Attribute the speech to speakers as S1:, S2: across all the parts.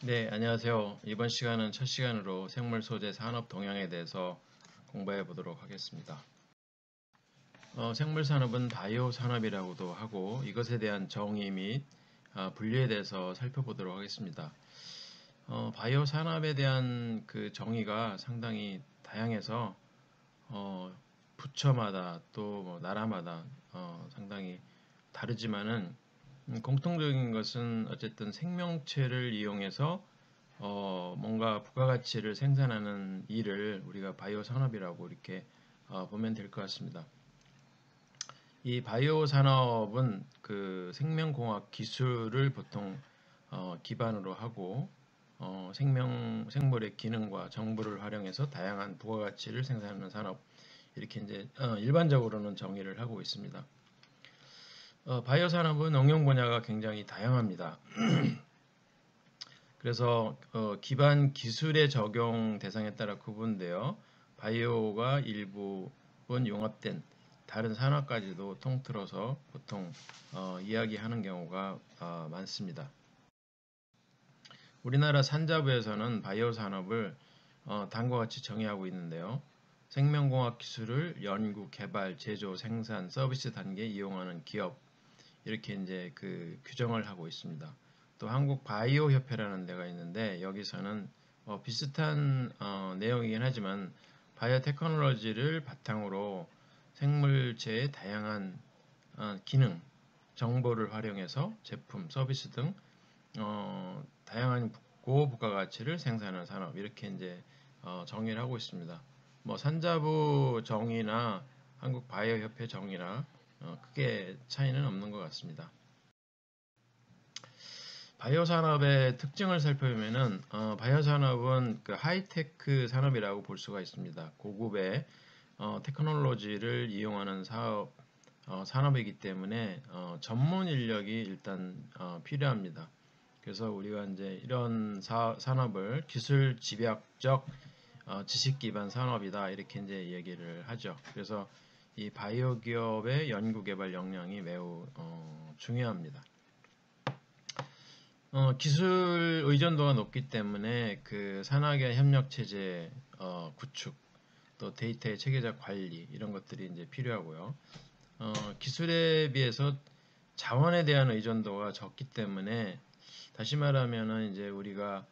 S1: 네, 안녕하세요. 이번 시간은 첫 시간으로 생물 소재 산업 동향에 대해서 공부해 보도록 하겠습니다. 생물 산업은 바이오 산업이라고도 하고 이것에 대한 정의 및 분류에 대해서 살펴보도록 하겠습니다. 바이오 산업에 대한 그 정의가 상당히 다양해서 부처마다 또 뭐 나라마다 상당히 다르지만은 공통적인 것은 어쨌든 생명체를 이용해서 뭔가 부가가치를 생산하는 일을 우리가 바이오 산업이라고 이렇게 보면 될 것 같습니다. 이 바이오 산업은 그 생명공학 기술을 보통 기반으로 하고 생물의 기능과 정보를 활용해서 다양한 부가가치를 생산하는 산업, 이렇게 이제 일반적으로는 정의를 하고 있습니다. 바이오 산업은 응용 분야가 굉장히 다양합니다. 그래서 기반 기술의 적용 대상에 따라 구분되어 바이오가 일부분 융합된 다른 산업까지도 통틀어서 보통 이야기하는 경우가 많습니다. 우리나라 산자부에서는 바이오 산업을 다음과 같이 정의하고 있는데요. 생명공학 기술을 연구, 개발, 제조, 생산, 서비스 단계에 이용하는 기업, 이렇게 이제 그 규정을 하고 있습니다. 또 한국 바이오 협회라는 데가 있는데 여기서는 비슷한 내용이긴 하지만 바이오 테크놀로지를 바탕으로 생물체의 다양한 기능, 정보를 활용해서 제품, 서비스 등 다양한 고부가가치를 생산하는 산업, 이렇게 이제 정의를 하고 있습니다. 뭐 산자부 정의나 한국 바이오 협회 정의나 크게 차이는 없는 것 같습니다. 바이오 산업의 특징을 살펴보면은 바이오 산업은 그 하이테크 산업이라고 볼 수가 있습니다. 고급의 테크놀로지를 이용하는 산업이기 때문에 전문 인력이 일단 필요합니다. 그래서 우리가 이제 이런 산업을 기술 집약적 지식 기반 산업이다, 이렇게 이제 얘기를 하죠. 그래서 이 바이오 기업의 연구 개발 역량이 매우 중요합니다. 기술 의존도가 높기 때문에 그 산학의 협력 체제 구축, 또 데이터의 체계적 관리, 이런 것들이 이제 필요하고요. 기술에 비해서 자원에 대한 의존도가 적기 때문에, 다시 말하면은 이제 우리가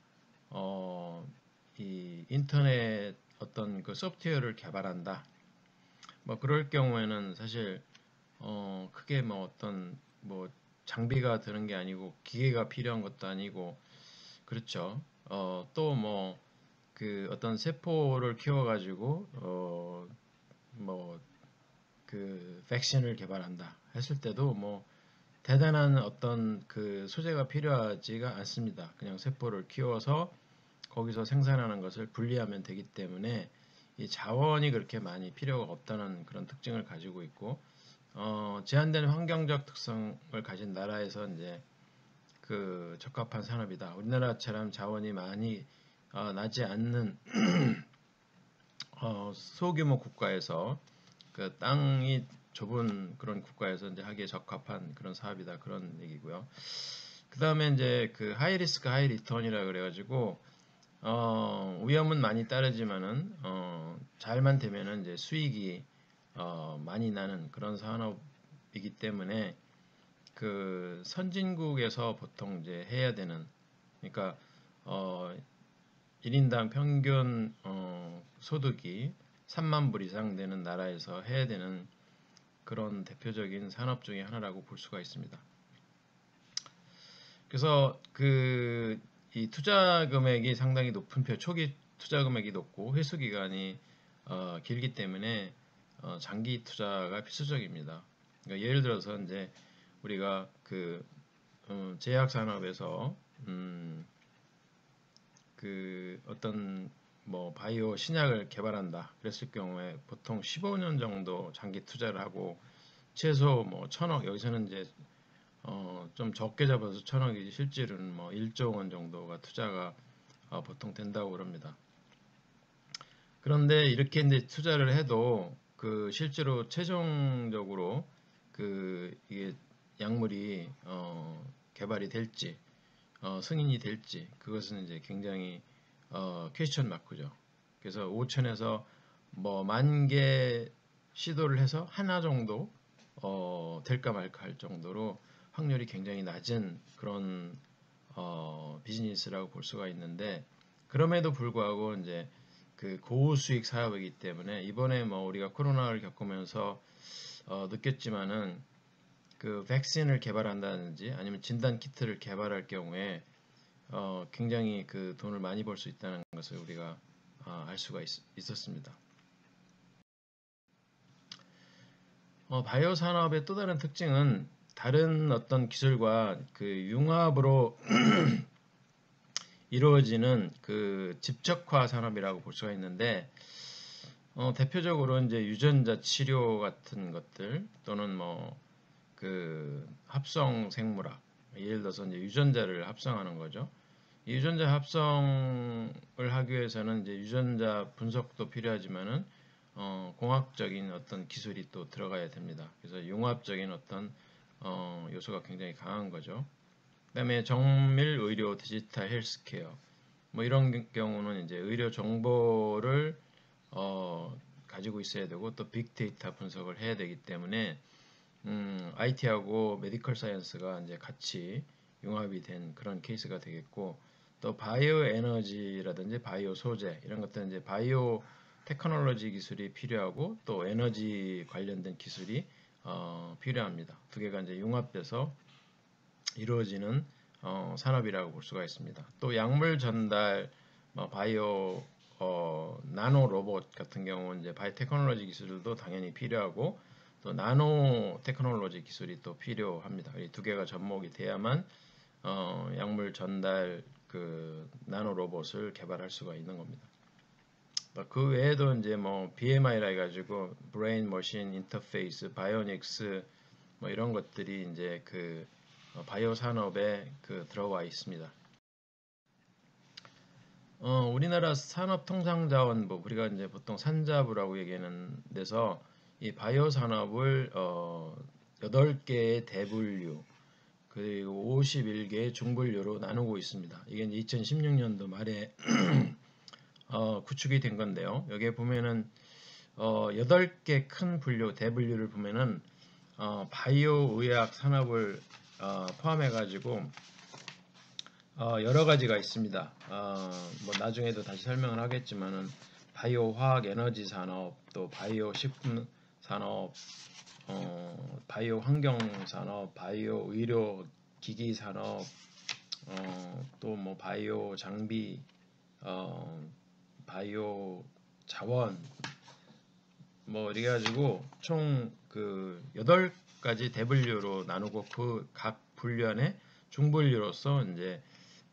S1: 이 인터넷 어떤 그 소프트웨어를 개발한다, 뭐 그럴 경우에는 사실 크게 뭐 어떤 뭐 장비가 드는 게 아니고 기계가 필요한 것도 아니고, 그렇죠. 또 뭐 그 어떤 세포를 키워가지고 뭐 그 백신을 개발한다 했을 때도 뭐 대단한 어떤 그 소재가 필요하지가 않습니다. 그냥 세포를 키워서 거기서 생산하는 것을 분리하면 되기 때문에 이 자원이 그렇게 많이 필요가 없다는 그런 특징을 가지고 있고, 제한된 환경적 특성을 가진 나라에서 이제 그 적합한 산업이다. 우리나라처럼 자원이 많이 나지 않는 소규모 국가에서, 그 땅이 좁은 그런 국가에서 이제 하기에 적합한 그런 사업이다, 그런 얘기고요. 그 다음에 이제 그 하이 리스크 하이 리턴이라 그래가지고 위험은 많이 따르지만은 잘만 되면은 이제 수익이 많이 나는 그런 산업이기 때문에 그 선진국에서 보통 이제 해야 되는, 그러니까 1인당 평균 소득이 3만 불 이상 되는 나라에서 해야 되는 그런 대표적인 산업 중에 하나라고 볼 수가 있습니다. 그래서 그 이 투자 금액이 상당히 높은 편, 초기 투자 금액이 높고 회수 기간이 길기 때문에 장기 투자가 필수적입니다. 그러니까 예를 들어서 이제 우리가 그 제약 산업에서 그 어떤 뭐 바이오 신약을 개발한다 그랬을 경우에 보통 15년 정도 장기 투자를 하고 최소 뭐 1,000억, 여기서는 이제 좀 적게 잡아서 1,000억이지 실제로는 뭐 1조 원 정도가 투자가 보통 된다고 그럽니다. 그런데 이렇게 이제 투자를 해도 그 실제로 최종적으로 그 이게 약물이 개발이 될지 승인이 될지 그것은 이제 굉장히 퀘스천 마크죠. 그래서 5천에서 뭐 10,000개 시도를 해서 하나 정도 될까 말까 할 정도로 확률이 굉장히 낮은 그런 비즈니스라고 볼 수가 있는데, 그럼에도 불구하고 이제 그 고수익 사업이기 때문에 이번에 뭐 우리가 코로나를 겪으면서 느꼈지만은 그 백신을 개발한다든지 아니면 진단 키트를 개발할 경우에 굉장히 그 돈을 많이 벌 수 있다는 것을 우리가 알 수가 있었습니다. 바이오 산업의 또 다른 특징은 다른 어떤 기술과 그 융합으로 이루어지는 그 집적화 산업이라고 볼 수가 있는데, 대표적으로 이제 유전자 치료 같은 것들 또는 뭐 그 합성 생물학, 예를 들어서 이제 유전자를 합성하는 거죠. 이 유전자 합성을 하기 위해서는 이제 유전자 분석도 필요하지만은 공학적인 어떤 기술이 또 들어가야 됩니다. 그래서 융합적인 어떤 요소가 굉장히 강한 거죠. 그다음에 정밀 의료, 디지털 헬스케어 뭐 이런 경우는 이제 의료 정보를 가지고 있어야 되고 또 빅데이터 분석을 해야 되기 때문에 IT하고 메디컬 사이언스가 이제 같이 융합이 된 그런 케이스가 되겠고, 또 바이오 에너지라든지 바이오 소재 이런 것들은 이제 바이오 테크놀로지 기술이 필요하고 또 에너지 관련된 기술이 필요합니다. 두 개가 이제 융합돼서 이루어지는 산업이라고 볼 수가 있습니다. 또 약물 전달, 바이오 나노 로봇 같은 경우는 이제 바이오 테크놀로지 기술도 당연히 필요하고 또 나노 테크놀로지 기술이 또 필요합니다. 이 두 개가 접목이 돼야만 약물 전달 그 나노 로봇을 개발할 수가 있는 겁니다. 그 외에도 이제 뭐 BMI라 해가지고 브레인 머신 인터페이스, 바이오닉스 뭐 이런 것들이 이제 그 바이오 산업에 그 들어와 있습니다. 우리나라 산업통상자원부, 우리가 이제 보통 산자부라고 얘기하는 데서 이 바이오 산업을 8개의 대분류 그리고 51개의 중분류로 나누고 있습니다. 이게 2016년도 말에 구축이 된 건데요. 여기에 보면은 8개 큰 분류, 대분류를 보면은 바이오 의학 산업을 포함해 가지고 여러 가지가 있습니다. 뭐 나중에도 다시 설명을 하겠지만은 바이오 화학 에너지 산업, 또 바이오 식품 산업, 바이오 환경 산업, 바이오 의료 기기 산업, 또 뭐 바이오 장비, 바이오 자원, 뭐 이래 가지고 총 그 8가지 대분류로 나누고 그 각 분류 안에 중분류로서 이제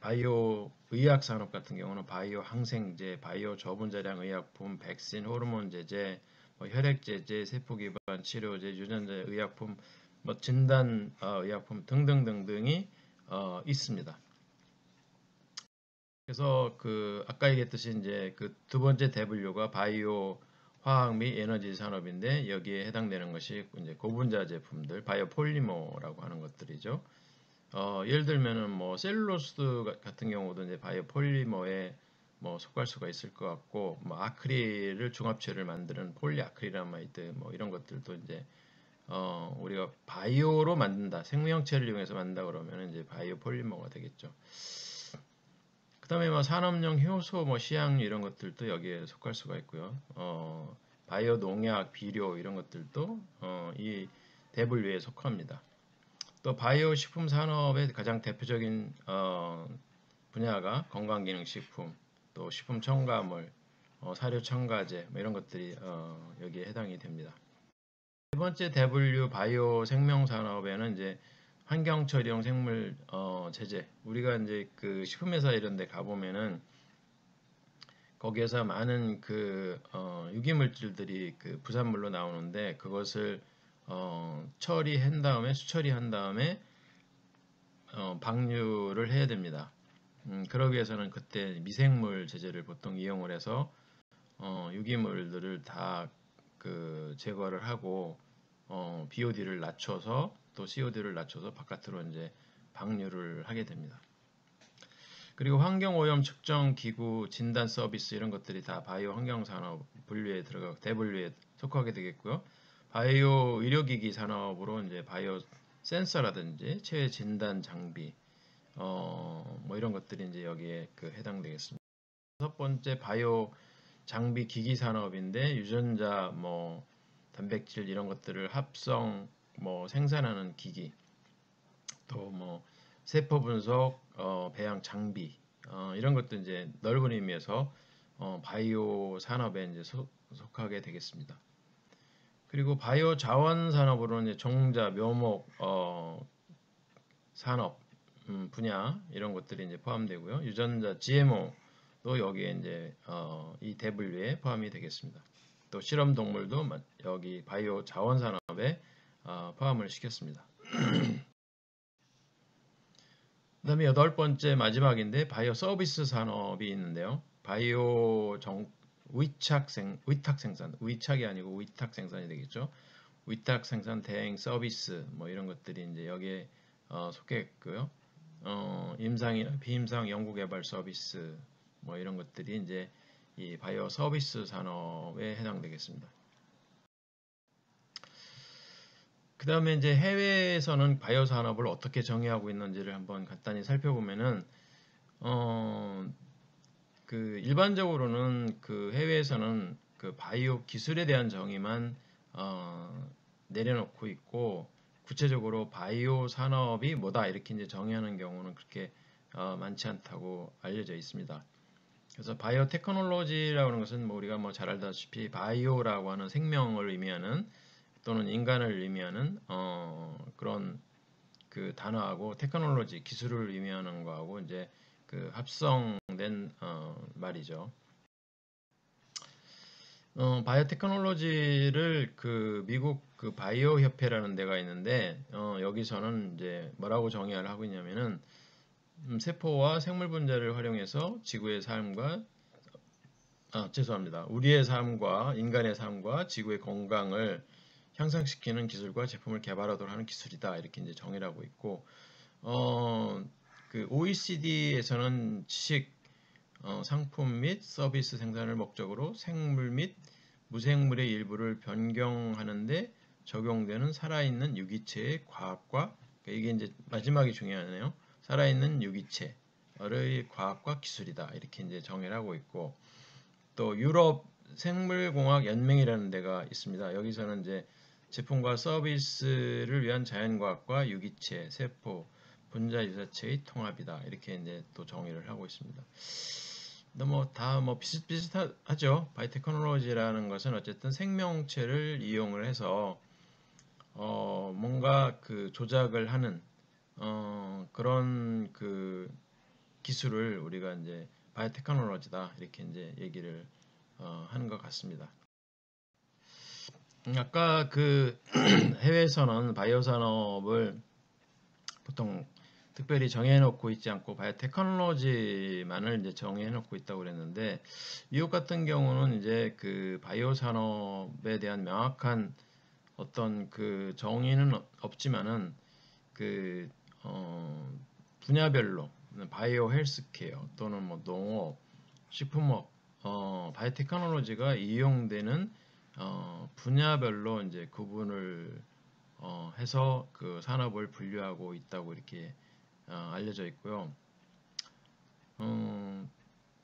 S1: 바이오 의학 산업 같은 경우는 바이오 항생제, 바이오 저분자량 의약품, 백신, 호르몬 제제, 뭐 혈액 제제, 세포 기반 치료제, 유전자 의약품, 뭐 진단 의약품 등등등등이 있습니다. 그래서 그 아까 얘기했듯이 이제 그 두 번째 대분류가 바이오 화학 및 에너지 산업인데, 여기에 해당되는 것이 이제 고분자 제품들, 바이오 폴리머라고 하는 것들이죠. 예를 들면은 뭐 셀룰로스 같은 경우도 이제 바이오 폴리머에 뭐 속할 수가 있을 것 같고, 뭐 아크릴을 중합체를 만드는 폴리아크릴아마이드 뭐 이런 것들도 이제 우리가 바이오로 만든다, 생명체를 이용해서 만든다 그러면 이제 바이오 폴리머가 되겠죠. 그다음에 뭐 산업용 효소, 뭐 시향류 이런 것들도 여기에 속할 수가 있고요. 바이오 농약, 비료 이런 것들도 이 대분류에 속합니다. 또 바이오 식품 산업의 가장 대표적인 분야가 건강기능식품, 또 식품 첨가물, 사료 첨가제 뭐 이런 것들이 여기에 해당이 됩니다. 세 번째 대분류 바이오 생명 산업에는 이제 환경 처리용 생물 제제, 우리가 이제 그 식품회사 이런 데 가보면은 거기에서 많은 그 유기물질들이 그 부산물로 나오는데, 그것을 처리한 다음에 수처리한 다음에 방류를 해야 됩니다. 그러기 위해서는 그때 미생물 제제를 보통 이용을 해서 유기물들을 다 그 제거를 하고 BOD를 낮춰서 또 COD를 낮춰서 바깥으로 이제 방류를 하게 됩니다. 그리고 환경오염 측정 기구 진단 서비스 이런 것들이 다 바이오 환경산업 분류에 들어가고 대분류에 속하게 되겠고요. 바이오 의료기기 산업으로 이제 바이오 센서라든지 체외 진단 장비 뭐 이런 것들이 이제 여기에 해당되겠습니다. 첫 번째 바이오 장비 기기 산업인데 유전자 뭐 단백질 이런 것들을 합성 뭐 생산하는 기기 또 뭐 세포 분석 배양 장비 이런 것도 이제 넓은 의미에서 바이오 산업에 이제 속하게 되겠습니다. 그리고 바이오 자원 산업으로는 이제 종자 묘목 산업 분야 이런 것들이 이제 포함되고요. 유전자 GMO도 여기에 이제 이 대분류에 포함이 되겠습니다. 또 실험 동물도 여기 바이오 자원 산업에 포함을 시켰습니다. 그 다음에 8번째 마지막인데 바이오 서비스 산업이 있는데요. 바이오 위탁 생산, 위탁이 아니고 위탁 생산이 되겠죠. 위탁 생산 대행 서비스 뭐 이런 것들이 이제 여기에 속했고요. 임상이나 비임상 연구개발 서비스 뭐 이런 것들이 이제 이 바이오 서비스 산업에 해당되겠습니다. 그 다음에 이제 해외에서는 바이오 산업을 어떻게 정의하고 있는지를 한번 간단히 살펴보면은 일반적으로는 해외에서는 바이오 기술에 대한 정의만 내려놓고 있고 구체적으로 바이오 산업이 뭐다 이렇게 이제 정의하는 경우는 그렇게 많지 않다고 알려져 있습니다. 그래서 바이오 테크놀로지라고 하는 것은 뭐 우리가 뭐 잘 알다시피 바이오라고 하는 생명을 의미하는 또는 인간을 의미하는 그런 단어하고 테크놀로지 기술을 의미하는 거하고 이제 합성된 말이죠. 바이오 테크놀로지를 미국 바이오 협회라는 데가 있는데 여기서는 이제 뭐라고 정의를 하고 있냐면은 세포와 생물 분자를 활용해서 지구의 삶과 우리의 삶과 인간의 삶과 지구의 건강을 향상시키는 기술과 제품을 개발하도록 하는 기술이다 이렇게 이제 정의를 하고 있고 OECD에서는 지식 상품 및 서비스 생산을 목적으로 생물 및 무생물의 일부를 변경하는데 적용되는 살아있는 유기체의 과학과 이게 이제 마지막이 중요하네요. 살아있는 유기체의 과학과 기술이다 이렇게 이제 정의를 하고 있고 또 유럽 생물공학 연맹이라는 데가 있습니다. 여기서는 이제 제품과 서비스를 위한 자연과학과 유기체, 세포, 분자 유사체의 통합이다. 이렇게 이제 또 정의를 하고 있습니다. 다 비슷비슷하죠. 바이오테크놀로지라는 것은 어쨌든 생명체를 이용을 해서 뭔가 조작을 하는 그런 기술을 우리가 이제 바이오테크놀로지다 이렇게 이제 얘기를 하는 것 같습니다. 아까 해외에서는 바이오 산업을 보통 특별히 정해놓고 있지 않고 바이오테크놀로지만을 이제 정해놓고 있다고 그랬는데 미국 같은 경우는 이제 바이오 산업에 대한 명확한 어떤 정의는 없지만은 분야별로 바이오 헬스케어 또는 뭐 농업, 식품업, 바이오테크놀로지가 이용되는 분야별로 이제 구분을 해서 산업을 분류하고 있다고 이렇게 알려져 있고요.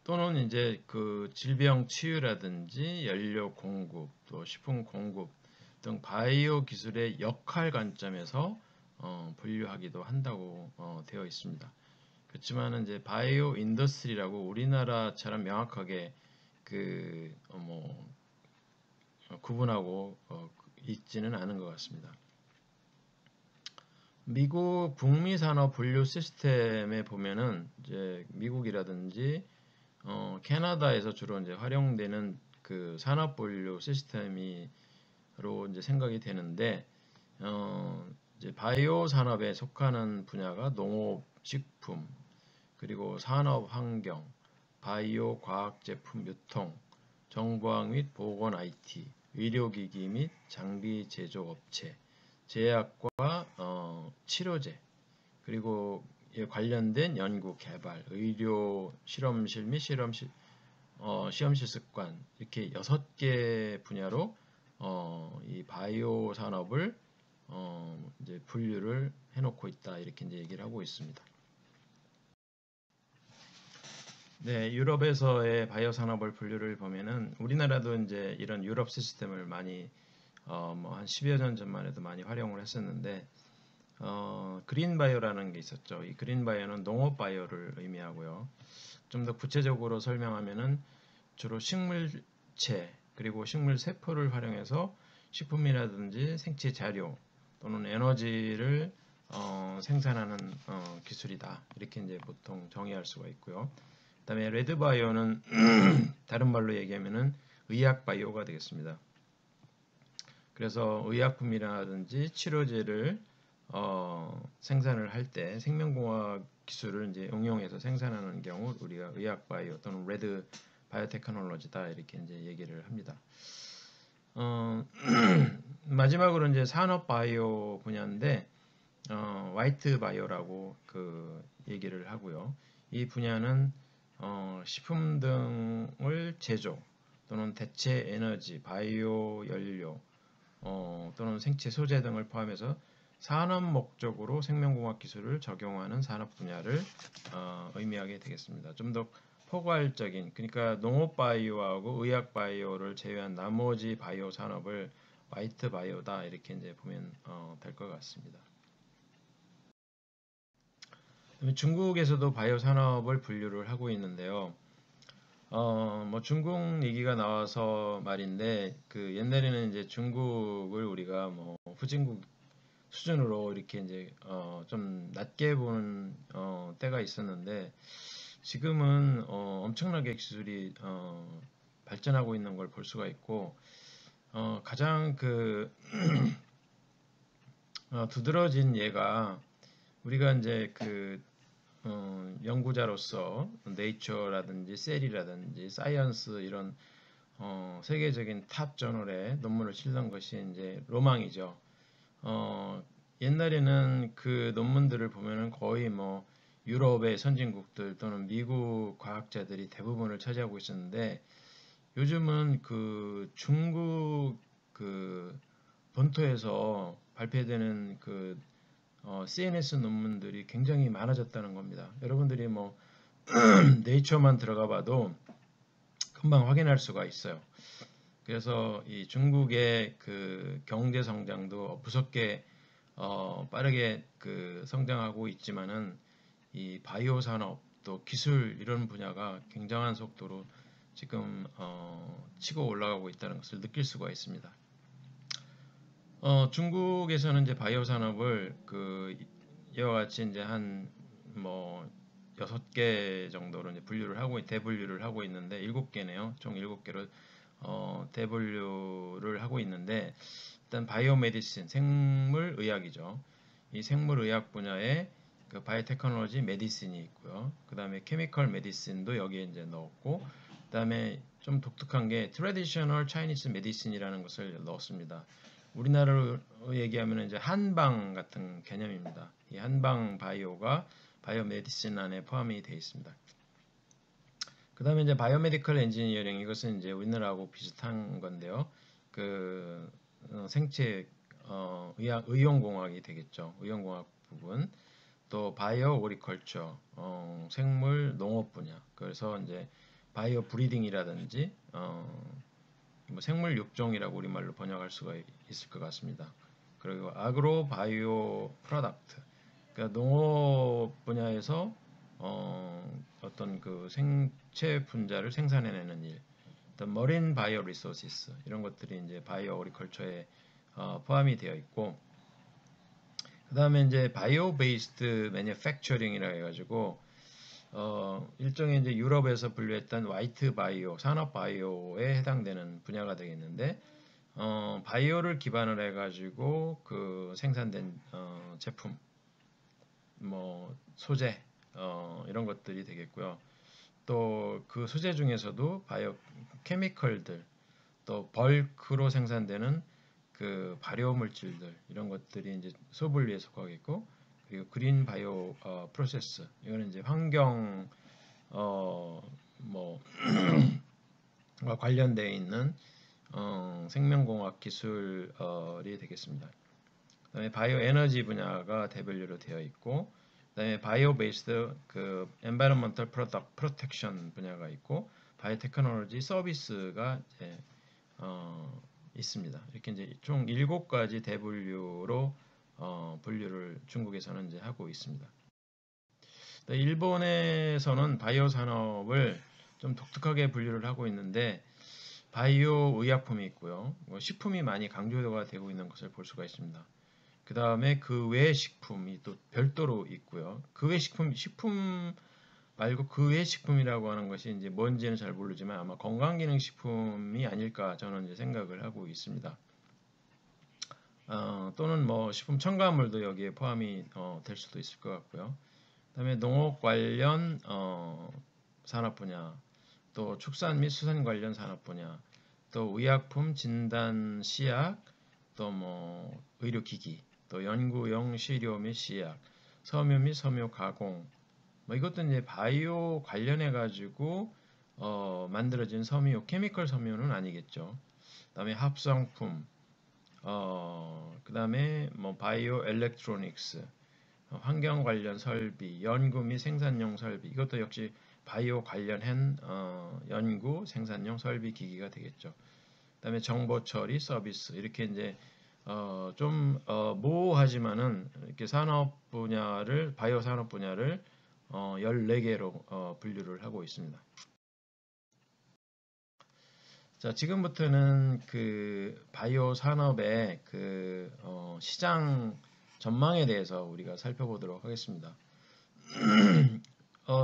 S1: 또는 이제 질병 치유라든지 연료 공급, 또 식품 공급 등 바이오 기술의 역할 관점에서 분류하기도 한다고 되어 있습니다. 그렇지만 이제 바이오 인더스트리라고 우리나라처럼 명확하게 구분하고 있지는 않은 것 같습니다. 미국 북미 산업 분류 시스템에 보면은 이제 미국이라든지 캐나다에서 주로 이제 활용되는 산업 분류 시스템으로 이제 생각이 되는데 이제 바이오 산업에 속하는 분야가 농업, 식품, 그리고 산업 환경, 바이오 과학 제품 유통, 정보학 및 보건 IT, 의료기기 및 장비 제조 업체, 제약과 치료제, 그리고 관련된 연구 개발, 의료 실험실 및 시험실 습관 이렇게 6개 분야로 이 바이오 산업을 이제 분류를 해놓고 있다 이렇게 이제 얘기를 하고 있습니다. 네, 유럽에서의 바이오 산업을 분류를 보면은 우리나라도 이제 이런 유럽 시스템을 많이 뭐 한 10여 년 전만 해도 많이 활용을 했었는데 그린 바이오라는 게 있었죠. 이 그린 바이오는 농업 바이오를 의미하고요. 좀 더 구체적으로 설명하면은 주로 식물체 그리고 식물 세포를 활용해서 식품이라든지 생체 자료 또는 에너지를 생산하는 기술이다. 이렇게 이제 보통 정의할 수가 있고요. 그다음에 레드 바이오는 다른 말로 얘기하면은 의약 바이오가 되겠습니다. 그래서 의약품이라든지 치료제를 생산을 할 때 생명공학 기술을 이제 응용해서 생산하는 경우 우리가 의약 바이오 또는 레드 바이오테크놀로지다 이렇게 이제 얘기를 합니다. 마지막으로 이제 산업 바이오 분야인데 화이트 바이오라고 그 얘기를 하고요. 이 분야는 식품 등을 제조 또는 대체 에너지, 바이오 연료 또는 생체 소재 등을 포함해서 산업 목적으로 생명공학 기술을 적용하는 산업 분야를 의미하게 되겠습니다. 좀 더 포괄적인, 그러니까 농업 바이오하고 의약 바이오를 제외한 나머지 바이오 산업을 화이트 바이오다 이렇게 이제 보면 될 것 같습니다. 중국에서도 바이오 산업을 분류를 하고 있는데요. 뭐 중국 얘기가 나와서 말인데 그 옛날에는 이제 중국을 우리가 뭐 후진국 수준으로 이렇게 이제 좀 낮게 보는 때가 있었는데 지금은 엄청나게 기술이 발전하고 있는 걸 볼 수가 있고 가장 그 두드러진 예가 우리가 이제 그 연구자로서 네이처라든지 셀이라든지 사이언스 이런 세계적인 탑 저널에 논문을 실는 것이 이제 로망이죠. 옛날에는 그 논문들을 보면은 거의 뭐 유럽의 선진국들 또는 미국 과학자들이 대부분을 차지하고 있었는데 요즘은 그 중국 그 본토에서 발표되는 그 CNS 논문들이 굉장히 많아졌다는 겁니다. 여러분들이 뭐 네이처만 들어가 봐도 금방 확인할 수가 있어요. 그래서 이 중국의 그 경제 성장도 무섭게 빠르게 그 성장하고 있지만은 이 바이오 산업 또 기술 이런 분야가 굉장한 속도로 지금 치고 올라가고 있다는 것을 느낄 수가 있습니다. 중국에서는 이제 바이오 산업을 그 이와 같이 이제 한 뭐 6개 정도로 이제 분류를 하고 대분류를 하고 있는데 7개네요. 총 7개로 대분류를 하고 있는데 일단 바이오 메디신 생물 의학이죠. 이 생물 의학 분야에 그 바이오테크놀로지 메디신이 있고요. 그다음에 케미컬 메디신도 여기에 이제 넣었고 그다음에 좀 독특한 게 트래디셔널 차이니스 메디신이라는 것을 넣었습니다. 우리나라로 얘기하면 이제 한방 같은 개념입니다. 이 한방 바이오가 바이오 메디신 안에 포함이 되어 있습니다. 그 다음에 이제 바이오메디컬 엔지니어링 이것은 이제 우리나라하고 비슷한 건데요. 그 생체 의학 의용공학이 되겠죠. 의용공학 부분 또 바이오 오리컬처 생물 농업 분야 그래서 이제 바이오 브리딩이라든지 뭐 생물 육종이라고 우리말로 번역할 수가 있을 것 같습니다. 그리고 아그로 바이오 프로덕트 그러니까 농업 분야에서 어떤 그 생체 분자를 생산해내는 일, 또 머린 바이오 리소시스 이런 것들이 이제 바이오 오리컬처에 포함이 되어 있고, 그 다음에 이제 바이오 베이스드 매니팩처링이라 해가지고 일종의 이제 유럽에서 분류했던 화이트 바이오, 산업 바이오에 해당되는 분야가 되겠는데, 바이오를 기반으로 해가지고 그 생산된 제품, 뭐 소재 이런 것들이 되겠고요. 또 그 소재 중에서도 바이오 케미컬들, 또 벌크로 생산되는 그 발효 물질들 이런 것들이 이제 소분류에 속하겠고, 그리고 그린 바이오 프로세스. 이거는 이제 환경 뭐 관련되어 있는 생명공학 기술이 되겠습니다. 그다음에 바이오 에너지 분야가 대별류로 되어 있고, 그다음에 바이오 베이스드 그 엔바이러먼털 프로텍션 분야가 있고, 바이오 테크놀로지 서비스가 이제 있습니다. 이렇게 이제 총 7가지 대분류로 분류를 중국에서는 이제 하고 있습니다. 일본에서는 바이오 산업을 좀 독특하게 분류를 하고 있는데, 바이오 의약품이 있고요. 식품이 많이 강조가 되고 있는 것을 볼 수가 있습니다. 그 다음에 그 외 식품이 또 별도로 있고요. 그 외 식품 말고 그 외 식품이라고 하는 것이 이제 뭔지는 잘 모르지만 아마 건강기능식품이 아닐까 저는 이제 생각을 하고 있습니다. 또는 뭐 식품 첨가물도 여기에 포함이 될 수도 있을 것 같고요. 그다음에 농업 관련 산업 분야, 또 축산 및 수산 관련 산업 분야, 또 의약품, 진단, 시약, 또 뭐 의료기기, 또 연구용 시료 및 시약, 섬유 및 섬유 가공, 뭐 이것도 이제 바이오 관련해 가지고 만들어진 섬유, 케미컬 섬유는 아니겠죠. 그다음에 합성품, 그다음에 뭐 바이오 엘렉트로닉스, 환경 관련 설비, 연구 및 생산용 설비, 이것도 역시 바이오 관련한 연구, 생산용 설비 기기가 되겠죠. 그다음에 정보 처리 서비스, 이렇게 이제 좀 모호하지만은 이렇게 산업 분야를 바이오 산업 분야를 14개로 분류를 하고 있습니다. 자, 지금부터는 그 바이오 산업의 그 시장 전망에 대해서 우리가 살펴보도록 하겠습니다.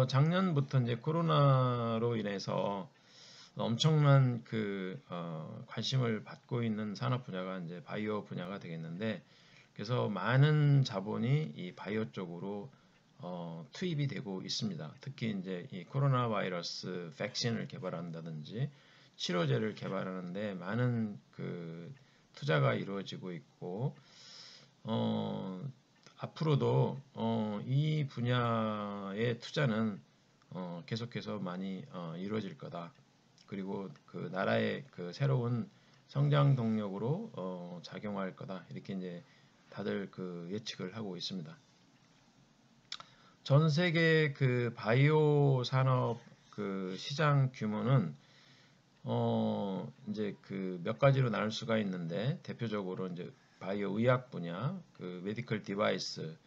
S1: 작년부터 이제 코로나로 인해서 엄청난 그 관심을 받고 있는 산업 분야가 이제 바이오 분야가 되겠는데, 그래서 많은 자본이 이 바이오 쪽으로 투입이 되고 있습니다. 특히 이제 이 코로나 바이러스 백신을 개발한다든지 치료제를 개발하는데 많은 그 투자가 이루어지고 있고, 앞으로도 이 분야의 투자는 계속해서 많이 이루어질 거다. 그리고 그 나라의 그 새로운 성장 동력으로 작용할 거다. 이렇게 이제 다들 그 예측을 하고 있습니다. 전 세계 그 바이오 산업 그 시장 규모는 이제 그 몇 가지로 나눌 수가 있는데, 대표적으로 이제 바이오 의학 분야, 그 메디컬 디바이스,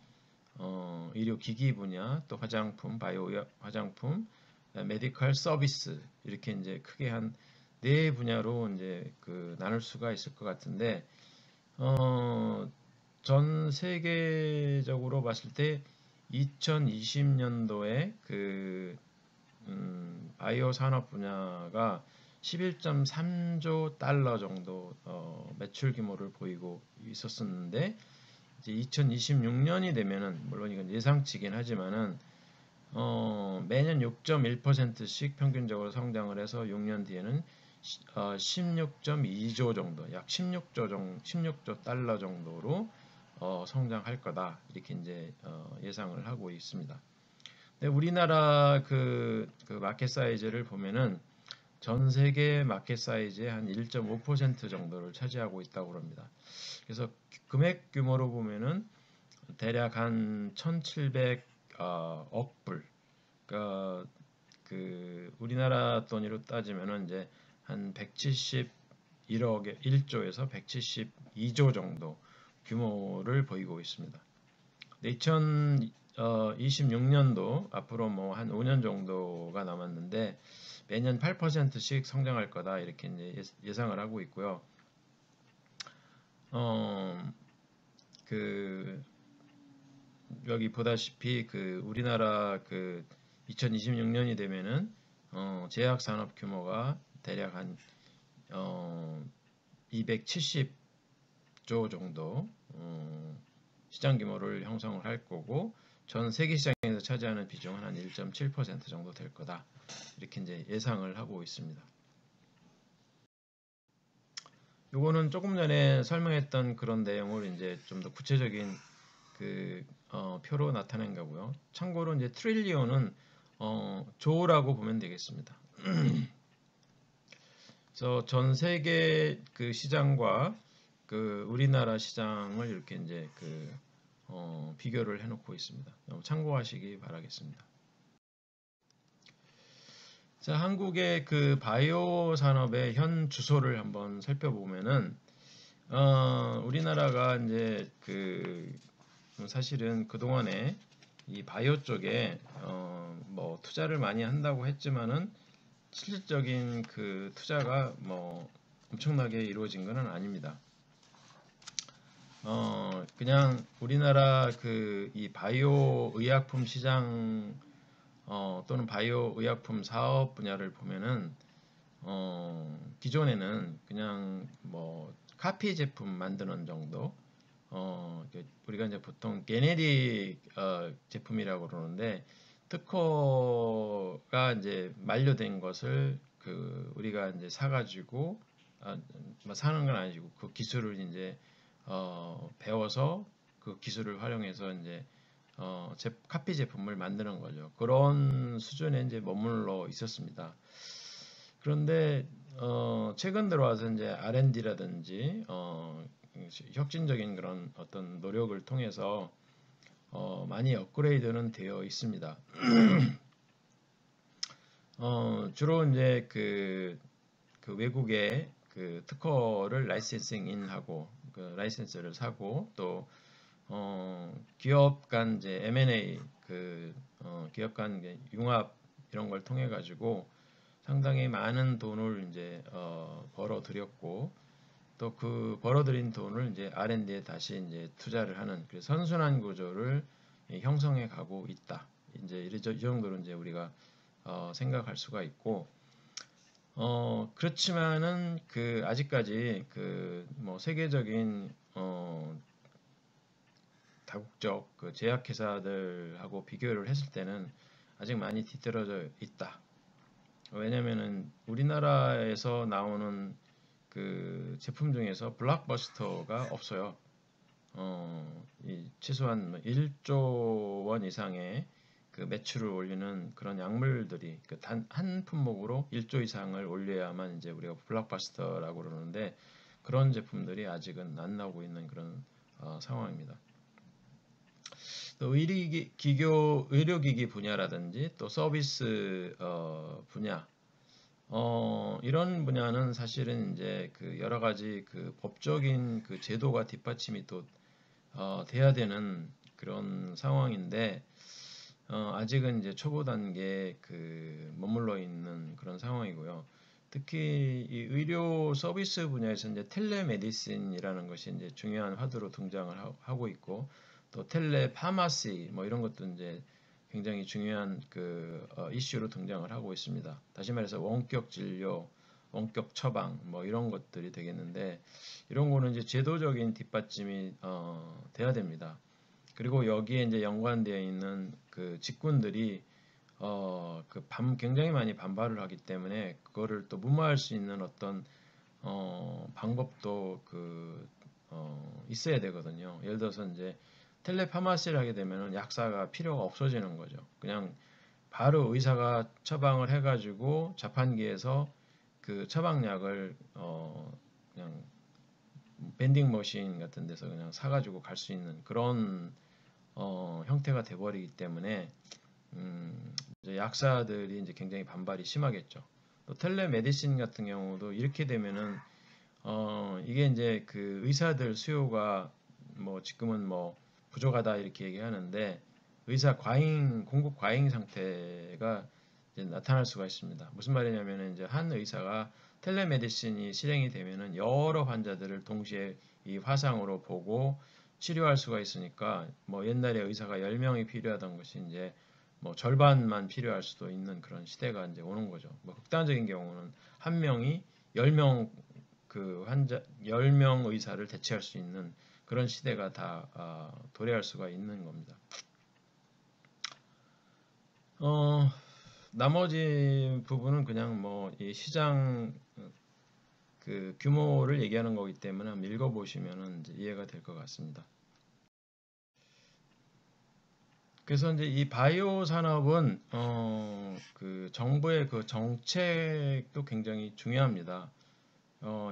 S1: 의료 기기 분야, 또 화장품, 바이오 의학 화장품, 메디컬 서비스, 이렇게 이제 크게 한 네 분야로 이제 그 나눌 수가 있을 것 같은데, 전 세계적으로 봤을 때 2020년도에 그 바이오 산업 분야가 11.3조 달러 정도 매출 규모를 보이고 있었는데, 이제 2026년이 되면은, 물론 이건 예상치긴 하지만은 매년 6.1%씩 평균적으로 성장을 해서 6년 뒤에는 16.2조 정도, 약 16조 달러 정도로 성장할 거다, 이렇게 이제 예상을 하고 있습니다. 근데 우리나라 그 마켓 사이즈를 보면은 전 세계 마켓 사이즈의 한 1.5% 정도를 차지하고 있다고 합니다. 그래서 금액 규모로 보면은 대략 한 1,700억 불. 그러니까 그 우리나라 돈으로 따지면은 이제 한 171억에 1조에서 172조 정도 규모를 보이고 있습니다. 2026년도 앞으로 뭐 한 5년 정도가 남았는데 매년 8%씩 성장할 거다, 이렇게 이제 예상을 하고 있고요. 그 여기 보다시피 그 우리나라 그 2026년이 되면은 제약 산업 규모가 대략 한 270조 정도 시장 규모를 형성을 할 거고, 전 세계 시장에서 차지하는 비중은 한 1.7% 정도 될 거다, 이렇게 이제 예상을 하고 있습니다. 요거는 조금 전에 설명했던 그런 내용을 이제 좀 더 구체적인 표로 나타낸 거고요. 참고로 이제 트릴리온은 조라고 보면 되겠습니다. 그래서 전 세계 그 시장과 그 우리나라 시장을 이렇게 이제 비교를 해놓고 있습니다. 참고하시기 바라겠습니다. 자, 한국의 그 바이오 산업의 현 주소를 한번 살펴보면은 우리나라가 이제 사실은 그동안에 이 바이오 쪽에 뭐 투자를 많이 한다고 했지만은 실질적인 그 투자가 뭐 엄청나게 이루어진 것은 아닙니다. 그냥 우리나라 이 바이오 의약품 시장 또는 바이오 의약품 사업 분야를 보면은 기존에는 그냥 뭐 카피 제품 만드는 정도 우리가 이제 보통 게네릭 제품이라고 그러는데 특허가 이제 만료된 것을 우리가 이제 사가지고 뭐 사는 건 아니고 그 기술을 이제 배워서 그 기술을 활용해서 이제 카피 제품을 만드는 거죠. 그런 수준에 이제 머물러 있었습니다. 그런데 최근 들어와서 이제 R&D라든지 혁신적인 그런 어떤 노력을 통해서 많이 업그레이드는 되어 있습니다. 주로 이제 그 외국의 그 특허를 라이센싱인하고 그 라이센스를 사고 또 기업 간 이제 M&A 기업 간 융합 이런 걸 통해 가지고 상당히 많은 돈을 이제 벌어들였고 또 그 벌어들인 돈을 이제 R&D에 다시 이제 투자를 하는 그 선순환 구조를 형성해 가고 있다. 이제 이 정도로 이제 우리가 생각할 수가 있고 그렇지만은 아직까지 뭐 세계적인 다국적 제약회사들하고 비교를 했을 때는 아직 많이 뒤떨어져 있다. 왜냐면은 우리나라에서 나오는 그 제품 중에서 블록버스터가 없어요. 최소한 1조 원 이상의 그 매출을 올리는 그런 약물들이 단 한 품목으로 1조 이상을 올려야만 이제 우리가 블록버스터라고 그러는데 그런 제품들이 아직은 안 나오고 있는 그런 상황입니다. 또 의료기기 분야라든지 또 서비스 분야 이런 분야는 사실은 이제 여러 가지 법적인 제도가 뒷받침이 또 돼야 되는 그런 상황인데 아직은 이제 초보 단계에 머물러 있는 그런 상황이고요. 특히 이 의료 서비스 분야에서 이제 텔레메디신이라는 것이 이제 중요한 화두로 등장을 하고 있고 또 텔레파마시 뭐 이런 것도 이제 굉장히 중요한 이슈로 등장을 하고 있습니다. 다시 말해서 원격 진료, 원격 처방 뭐 이런 것들이 되겠는데 이런 거는 이제 제도적인 뒷받침이 돼야 됩니다. 그리고 여기에 이제 연관되어 있는 직군들이 굉장히 많이 반발을 하기 때문에 그거를 또 무마할 수 있는 어떤 방법도 있어야 되거든요. 예를 들어서 이제 텔레파마시를 하게 되면은 약사가 필요가 없어지는 거죠. 그냥 바로 의사가 처방을 해가지고 자판기에서 그 처방약을 그냥 밴딩 머신 같은 데서 그냥 사가지고 갈 수 있는 그런 형태가 돼버리기 때문에 이제 약사들이 이제 굉장히 반발이 심하겠죠. 또 텔레메디신 같은 경우도 이렇게 되면은 이게 이제 의사들 수요가 뭐 지금은 뭐 부족하다 이렇게 얘기하는데 의사 공급 과잉 상태가 이제 나타날 수가 있습니다. 무슨 말이냐면은 이제 한 의사가 텔레메디신이 실행이 되면은 여러 환자들을 동시에 이 화상으로 보고 치료할 수가 있으니까 뭐 옛날에 의사가 10명이 필요하던 것이 이제 뭐 절반만 필요할 수도 있는 그런 시대가 이제 오는 거죠. 뭐 극단적인 경우는 한 명이 10명 10명 의사를 대체할 수 있는 그런 시대가 다 도래할 수가 있는 겁니다. 나머지 부분은 그냥 뭐 이 시장 규모를 얘기하는 거기 때문에 한번 읽어보시면 이해가 될 것 같습니다. 그래서 이제 이 바이오 산업은 그 정부의 그 정책도 굉장히 중요합니다.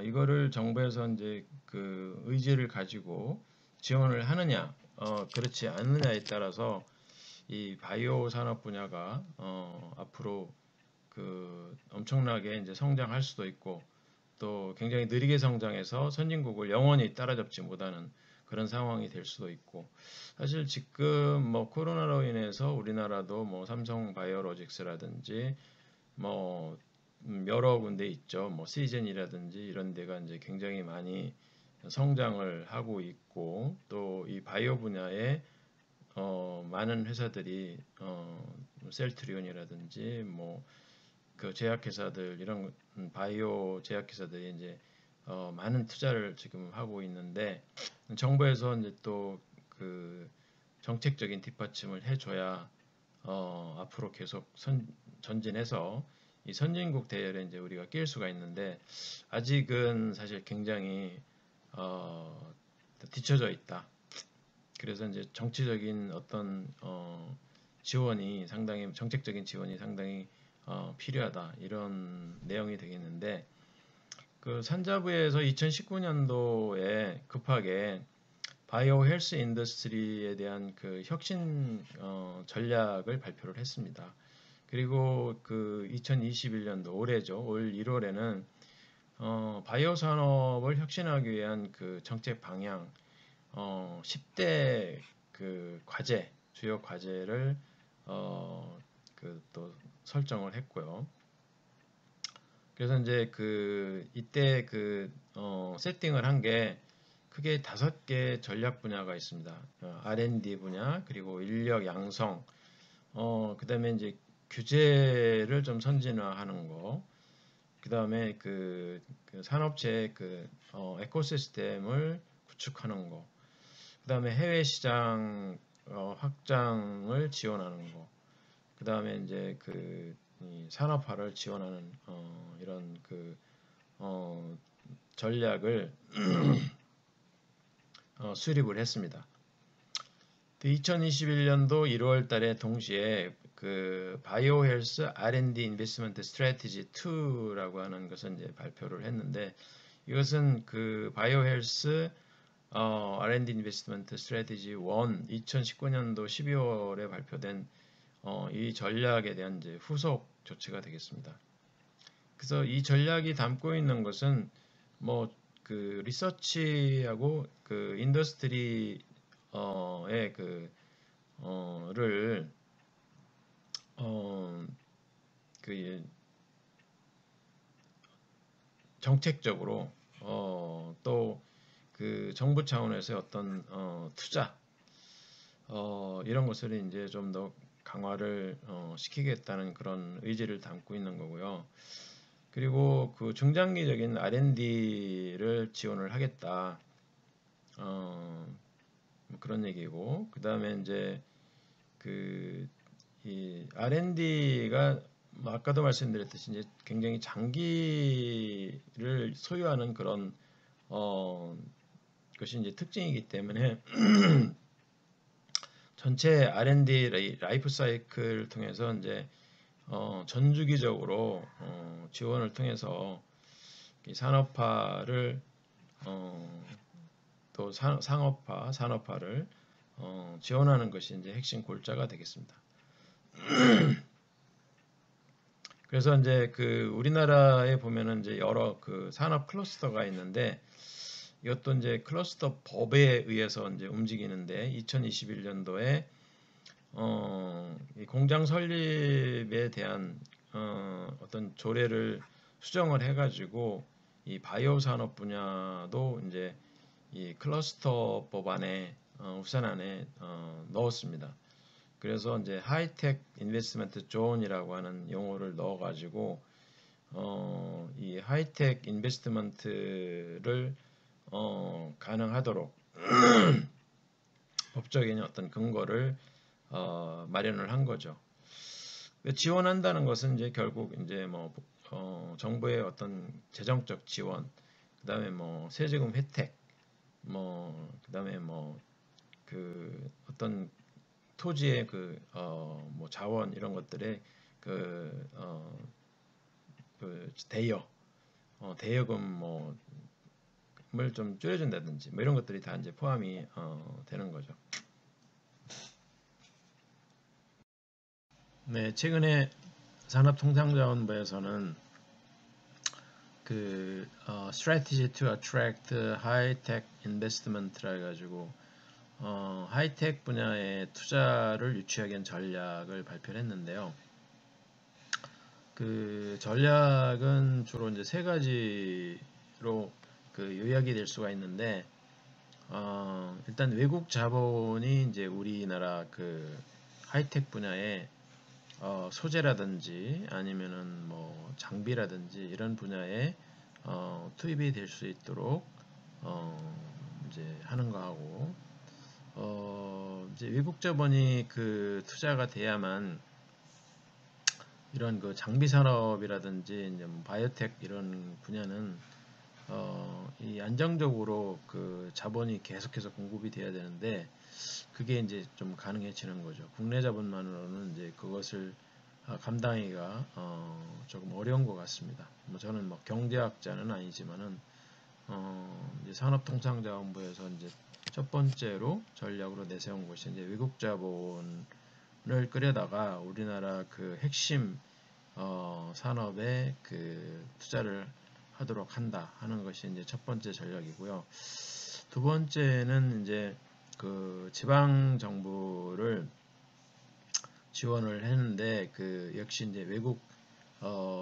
S1: 이거를 정부에서 이제 그 의지를 가지고 지원을 하느냐, 그렇지 않느냐에 따라서 이 바이오 산업 분야가 앞으로 그 엄청나게 이제 성장할 수도 있고 또 굉장히 느리게 성장해서 선진국을 영원히 따라잡지 못하는 그런 상황이 될 수도 있고 사실 지금 뭐 코로나로 인해서 우리나라도 뭐 삼성 바이오로직스라든지 뭐 여러 군데 있죠. 뭐 시즌이라든지 이런 데가 이제 굉장히 많이 성장을 하고 있고 또 이 바이오 분야에 많은 회사들이 셀트리온이라든지 뭐 그 제약회사들 이런 바이오 제약회사들이 이제 많은 투자를 지금 하고 있는데 정부에서 이제 또 그 정책적인 뒷받침을 해줘야 앞으로 계속 전진해서 이 선진국 대열에 이제 우리가 낄 수가 있는데 아직은 사실 굉장히 어, 뒤처져 있다. 그래서 이제 정치적인 어떤 지원이 상당히 정책적인 지원이 상당히 필요하다 이런 내용이 되겠는데 그 산자부에서 2019년도에 급하게 바이오 헬스 인더스트리에 대한 그 혁신 전략을 발표를 했습니다. 그리고 그 2021년도 올해죠. 올 1월에는 바이오 산업을 혁신하기 위한 그 정책 방향 10대 그 과제, 주요 과제를 그 또 설정을 했고요. 그래서 이제 그 이때 그 세팅을 한 게 크게 5개 전략 분야가 있습니다. R&D 분야, 그리고 인력 양성, 그다음에 이제 규제를 좀 선진화하는 거, 그다음에 그 산업체의 그 에코시스템을 구축하는 거, 그다음에 해외 시장 확장을 지원하는 거, 그다음에 이제 이 산업화를 지원하는 이런 그 어, 전략을 수립을 했습니다. 2021년도 1월 달에 동시에 그 바이오 헬스 R&D 인베스트먼트 스트래티지 2라고 하는 것을 이제 발표를 했는데 이것은 그 바이오 헬스 R&D 인베스트먼트 스트래티지 1 2019년도 12월에 발표된 이 전략에 대한 이제 후속 조치가 되겠습니다. 그래서 이 전략이 담고 있는 것은 뭐 그 리서치하고 그 인더스트리의 를 어, 그 정책적으로 또 그 정부 차원에서의 어떤 투자 이런 것을 이제 좀 더 강화를 시키겠다는 그런 의지를 담고 있는 거고요. 그리고 그 중장기적인 R&D를 지원을 하겠다. 뭐 그런 얘기고, 그 다음에 이제 이 R&D가 뭐 아까도 말씀드렸듯이 이제 굉장히 장기를 소유하는 그런 어, 것이 이제 특징이기 때문에 전체 R&D 라이프 사이클을 통해서 이제 전주기적으로 지원을 통해서 이 산업화를 또 상업화, 산업화를 지원하는 것이 이제 핵심 골자가 되겠습니다. 그래서 이제 그 우리나라에 보면은 이제 여러 그 산업 클러스터가 있는데 이것도 이제 클러스터 법에 의해서 이제 움직이는데 2021년도에 이 공장 설립에 대한 어떤 조례를 수정을 해가지고 이 바이오 산업 분야도 이제 이 클러스터 법안에 우산 안에 넣었습니다. 그래서 이제 하이텍 인베스트먼트 존이라고 하는 용어를 넣어가지고 이 하이텍 인베스트먼트를 가능하도록 법적인 어떤 근거를 마련을 한 거죠. 지원한다는 것은 이제 결국 이제 뭐 정부의 어떤 재정적 지원, 그다음에 뭐 세제금 혜택, 뭐 그다음에 뭐 그 어떤 토지의 뭐 자원 이런 것들의 대여금 뭐를 좀 줄여준다든지 뭐 이런 것들이 다 이제 포함이 되는 거죠. 네, 최근에 산업통상자원부에서는 strategy to attract high-tech investment라 해가지고 하이텍 분야의 투자를 유치하기 위한 전략을 발표를 했는데요. 그 전략은 주로 이제 세 가지로 요약이 될 수가 있는데, 일단 외국 자본이 이제 우리나라 하이텍 분야에 소재라든지 아니면은 뭐 장비라든지 이런 분야에 투입이 될 수 있도록 이제 하는 거하고, 이제 외국 자본이 투자가 돼야만 이런 장비 산업이라든지 이제 뭐 바이오텍 이런 분야는 이 안정적으로 자본이 계속해서 공급이 돼야 되는데 그게 이제 좀 가능해지는 거죠. 국내 자본만으로는 이제 그것을 감당하기가 조금 어려운 것 같습니다. 뭐 저는 뭐 경제학자는 아니지만은 이제 산업통상자원부에서 이제 첫 번째로 전략으로 내세운 것이 이제 외국 자본을 끌여다가 우리나라 핵심 산업에 투자를 하도록 한다 하는 것이 이제 첫 번째 전략이고요. 두 번째는 이제 지방 정부를 지원을 했는데 역시 이제 외국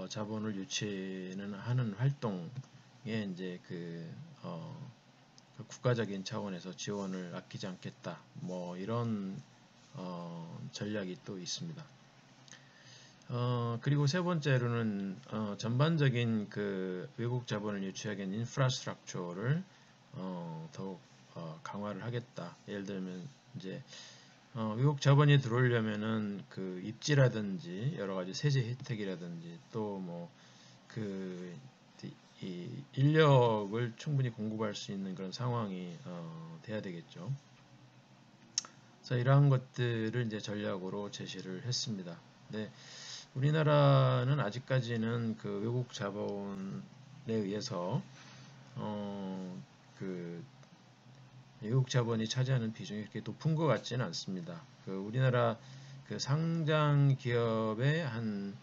S1: 자본을 유치는 하는 활동에 이제 국가적인 차원에서 지원을 아끼지 않겠다 뭐 이런 전략이 또 있습니다. 그리고 세 번째로는 전반적인 외국 자본을 유치하기 위한 인프라스트럭처를 더욱 강화를 하겠다. 예를 들면 이제 외국 자본이 들어오려면은 입지라든지 여러 가지 세제 혜택이라든지 또 뭐 이 인력을 충분히 공급할 수 있는 그런 상황이 돼야 되겠죠. 그래서 이러한 것들을 이제 전략으로 제시를 했습니다. 네, 우리나라는 아직까지는 외국 자본에 의해서 외국 자본이 차지하는 비중이 그렇게 높은 것 같지는 않습니다. 우리나라 상장 기업의 한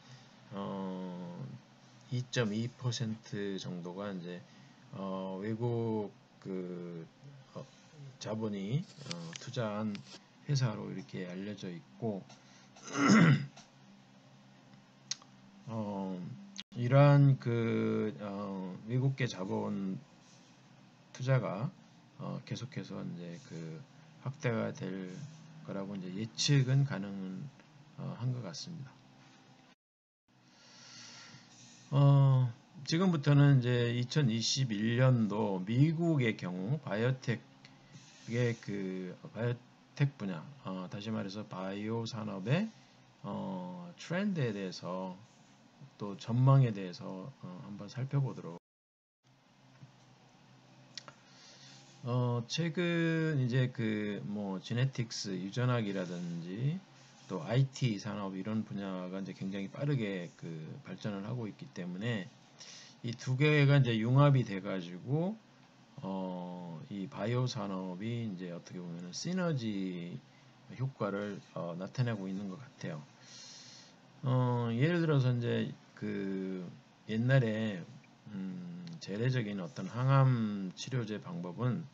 S1: 2.2% 정도가 이제 외국 자본이 투자한 회사로 이렇게 알려져 있고 이러한 외국계 자본 투자가 계속해서 이제 확대가 될 거라고 이제 예측은 가능한 것 같습니다. 지금부터는 이제 2021년도 미국의 경우 바이오텍의 바이오텍 분야, 다시 말해서 바이오 산업의 트렌드에 대해서 또 전망에 대해서 한번 살펴보도록. 최근 이제 뭐 지네틱스 유전학이라든지 또 IT 산업 이런 분야가 이제 굉장히 빠르게 발전을 하고 있기 때문에 이 두 개가 이제 융합이 돼가지고 이 바이오 산업이 이제 어떻게 보면은 시너지 효과를 나타내고 있는 것 같아요. 예를 들어서 이제 옛날에 재래적인 어떤 항암 치료제 방법은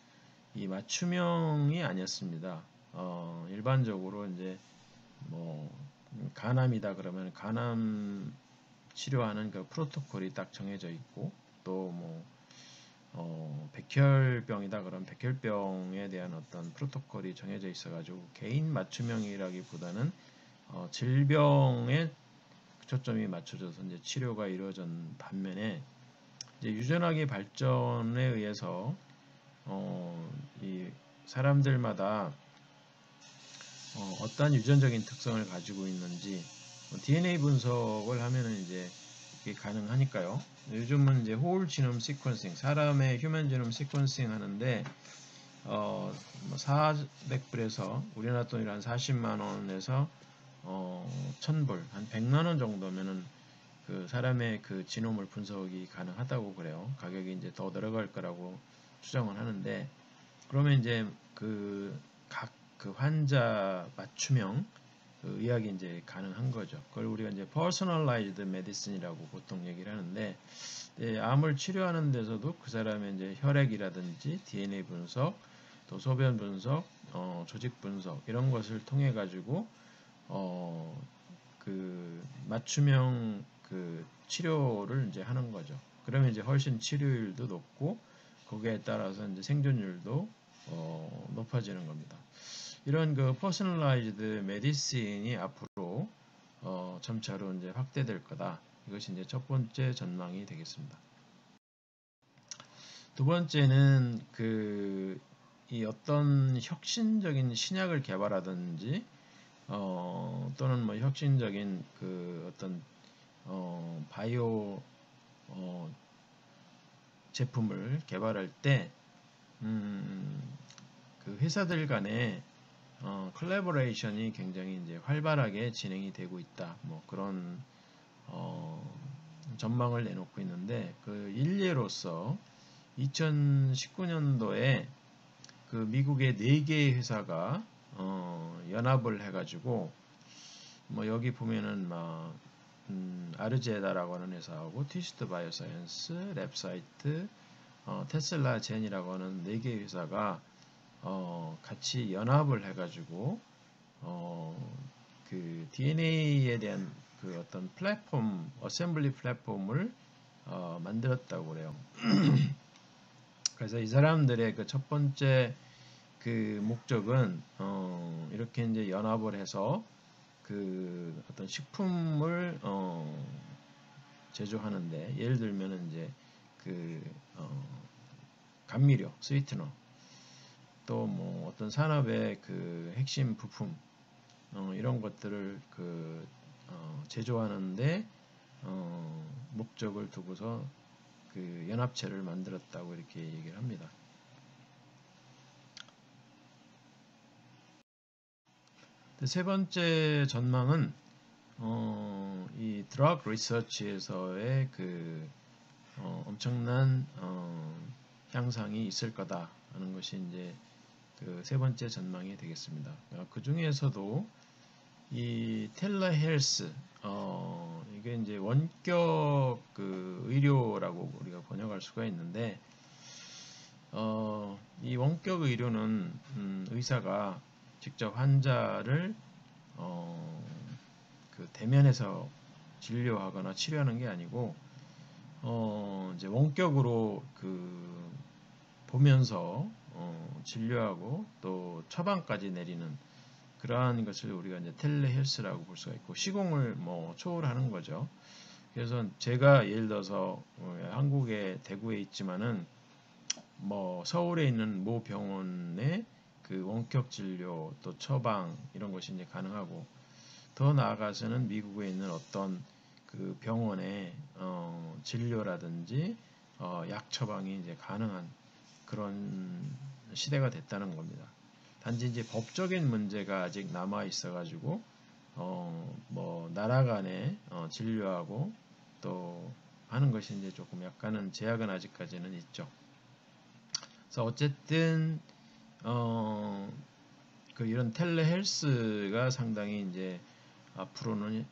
S1: 이 맞춤형이 아니었습니다. 일반적으로 이제 뭐 간암이다 그러면 간암 치료하는 프로토콜이 딱 정해져 있고 또 뭐 백혈병이다 그러면 백혈병에 대한 어떤 프로토콜이 정해져 있어가지고 개인 맞춤형이라기보다는 질병에 초점이 맞춰져서 이제 치료가 이루어진 반면에 이제 유전학의 발전에 의해서 이 사람들마다 어떠한 유전적인 특성을 가지고 있는지 DNA 분석을 하면은 이제 이게 가능하니까요. 요즘은 이제 홀 지놈 시퀀싱, 사람의 휴먼 지놈 시퀀싱 하는데 뭐 400불에서 우리나라 돈으로 한 40만 원에서 1000불, 한 100만 원 정도면은 그 사람의 그 지노물 분석이 가능하다고 그래요. 가격이 이제 더 내려갈 거라고 추정을 하는데, 그러면 이제 그 각 그 환자 맞춤형 그 의학이 이제 가능한 거죠. 그걸 우리가 이제 personalized medicine이라고 보통 얘기를 하는데, 암을 치료하는 데서도 그 사람의 이제 혈액이라든지 DNA 분석, 또 소변 분석, 조직 분석 이런 것을 통해 가지고 그 맞춤형 그 치료를 이제 하는 거죠. 그러면 이제 훨씬 치료율도 높고 거기에 따라서 이제 생존율도 높아지는 겁니다. 이런 그 퍼스널라이즈드 메디신이 앞으로 점차로 이제 확대될 거다. 이것이 이제 첫 번째 전망이 되겠습니다. 두 번째는 이 어떤 혁신적인 신약을 개발하든지 또는 뭐 혁신적인 그 어떤 바이오 제품을 개발할 때 그 회사들 간의 콜라보레이션이 굉장히 이제 활발하게 진행이 되고 있다. 뭐 그런 전망을 내놓고 있는데, 그 일례로서 2019년도에 그 미국의 4개의 회사가 연합을 해가지고 뭐 여기 보면은 막 아르제다라고 하는 회사하고 트위스트 바이오사이언스, 랩사이트, 테슬라 젠이라고 하는 4개의 회사가 같이 연합을 해가지고 그 DNA에 대한 그 어떤 플랫폼, 어셈블리 플랫폼을 만들었다고 그래요. 그래서 이 사람들의 그 첫 번째 그 목적은 이렇게 이제 연합을 해서 그 어떤 식품을 제조하는데, 예를 들면은 이제 그 감미료, 스위트너, 또 뭐 어떤 산업의 그 핵심 부품 이런 것들을 그 제조하는데 목적을 두고서 그 연합체를 만들었다고 이렇게 얘기를 합니다. 세 번째 전망은 이 드럭 리서치에서의 그 엄청난 향상이 있을 거다 하는 것이 이제 그 세 번째 전망이 되겠습니다. 그 중에서도 이 텔레헬스, 이게 이제 원격 그 의료라고 우리가 번역할 수가 있는데, 이 원격 의료는 의사가 직접 환자를 그 대면에서 진료하거나 치료하는 게 아니고 이제 원격으로 그 보면서 진료하고 또 처방까지 내리는 그러한 것을 우리가 이제 텔레헬스라고 볼 수가 있고, 시공을 뭐 초월하는 거죠. 그래서 제가 예를 들어서 한국의 대구에 있지만은 뭐 서울에 있는 모 병원에 그 원격 진료 또 처방 이런 것이 이제 가능하고, 더 나아가서는 미국에 있는 어떤 그 병원에 진료라든지 약 처방이 이제 가능한 그런 시대가 됐다는 겁니다. 단지 이제 법적인 문제가 아직 남아 있어가지고 뭐 나라 간에 진료하고 또 하는 것이 이제 조금 약간은 제약은 아직까지는 있죠. 그래서 어쨌든 그 이런 텔레헬스가 상당히 이제 앞으로는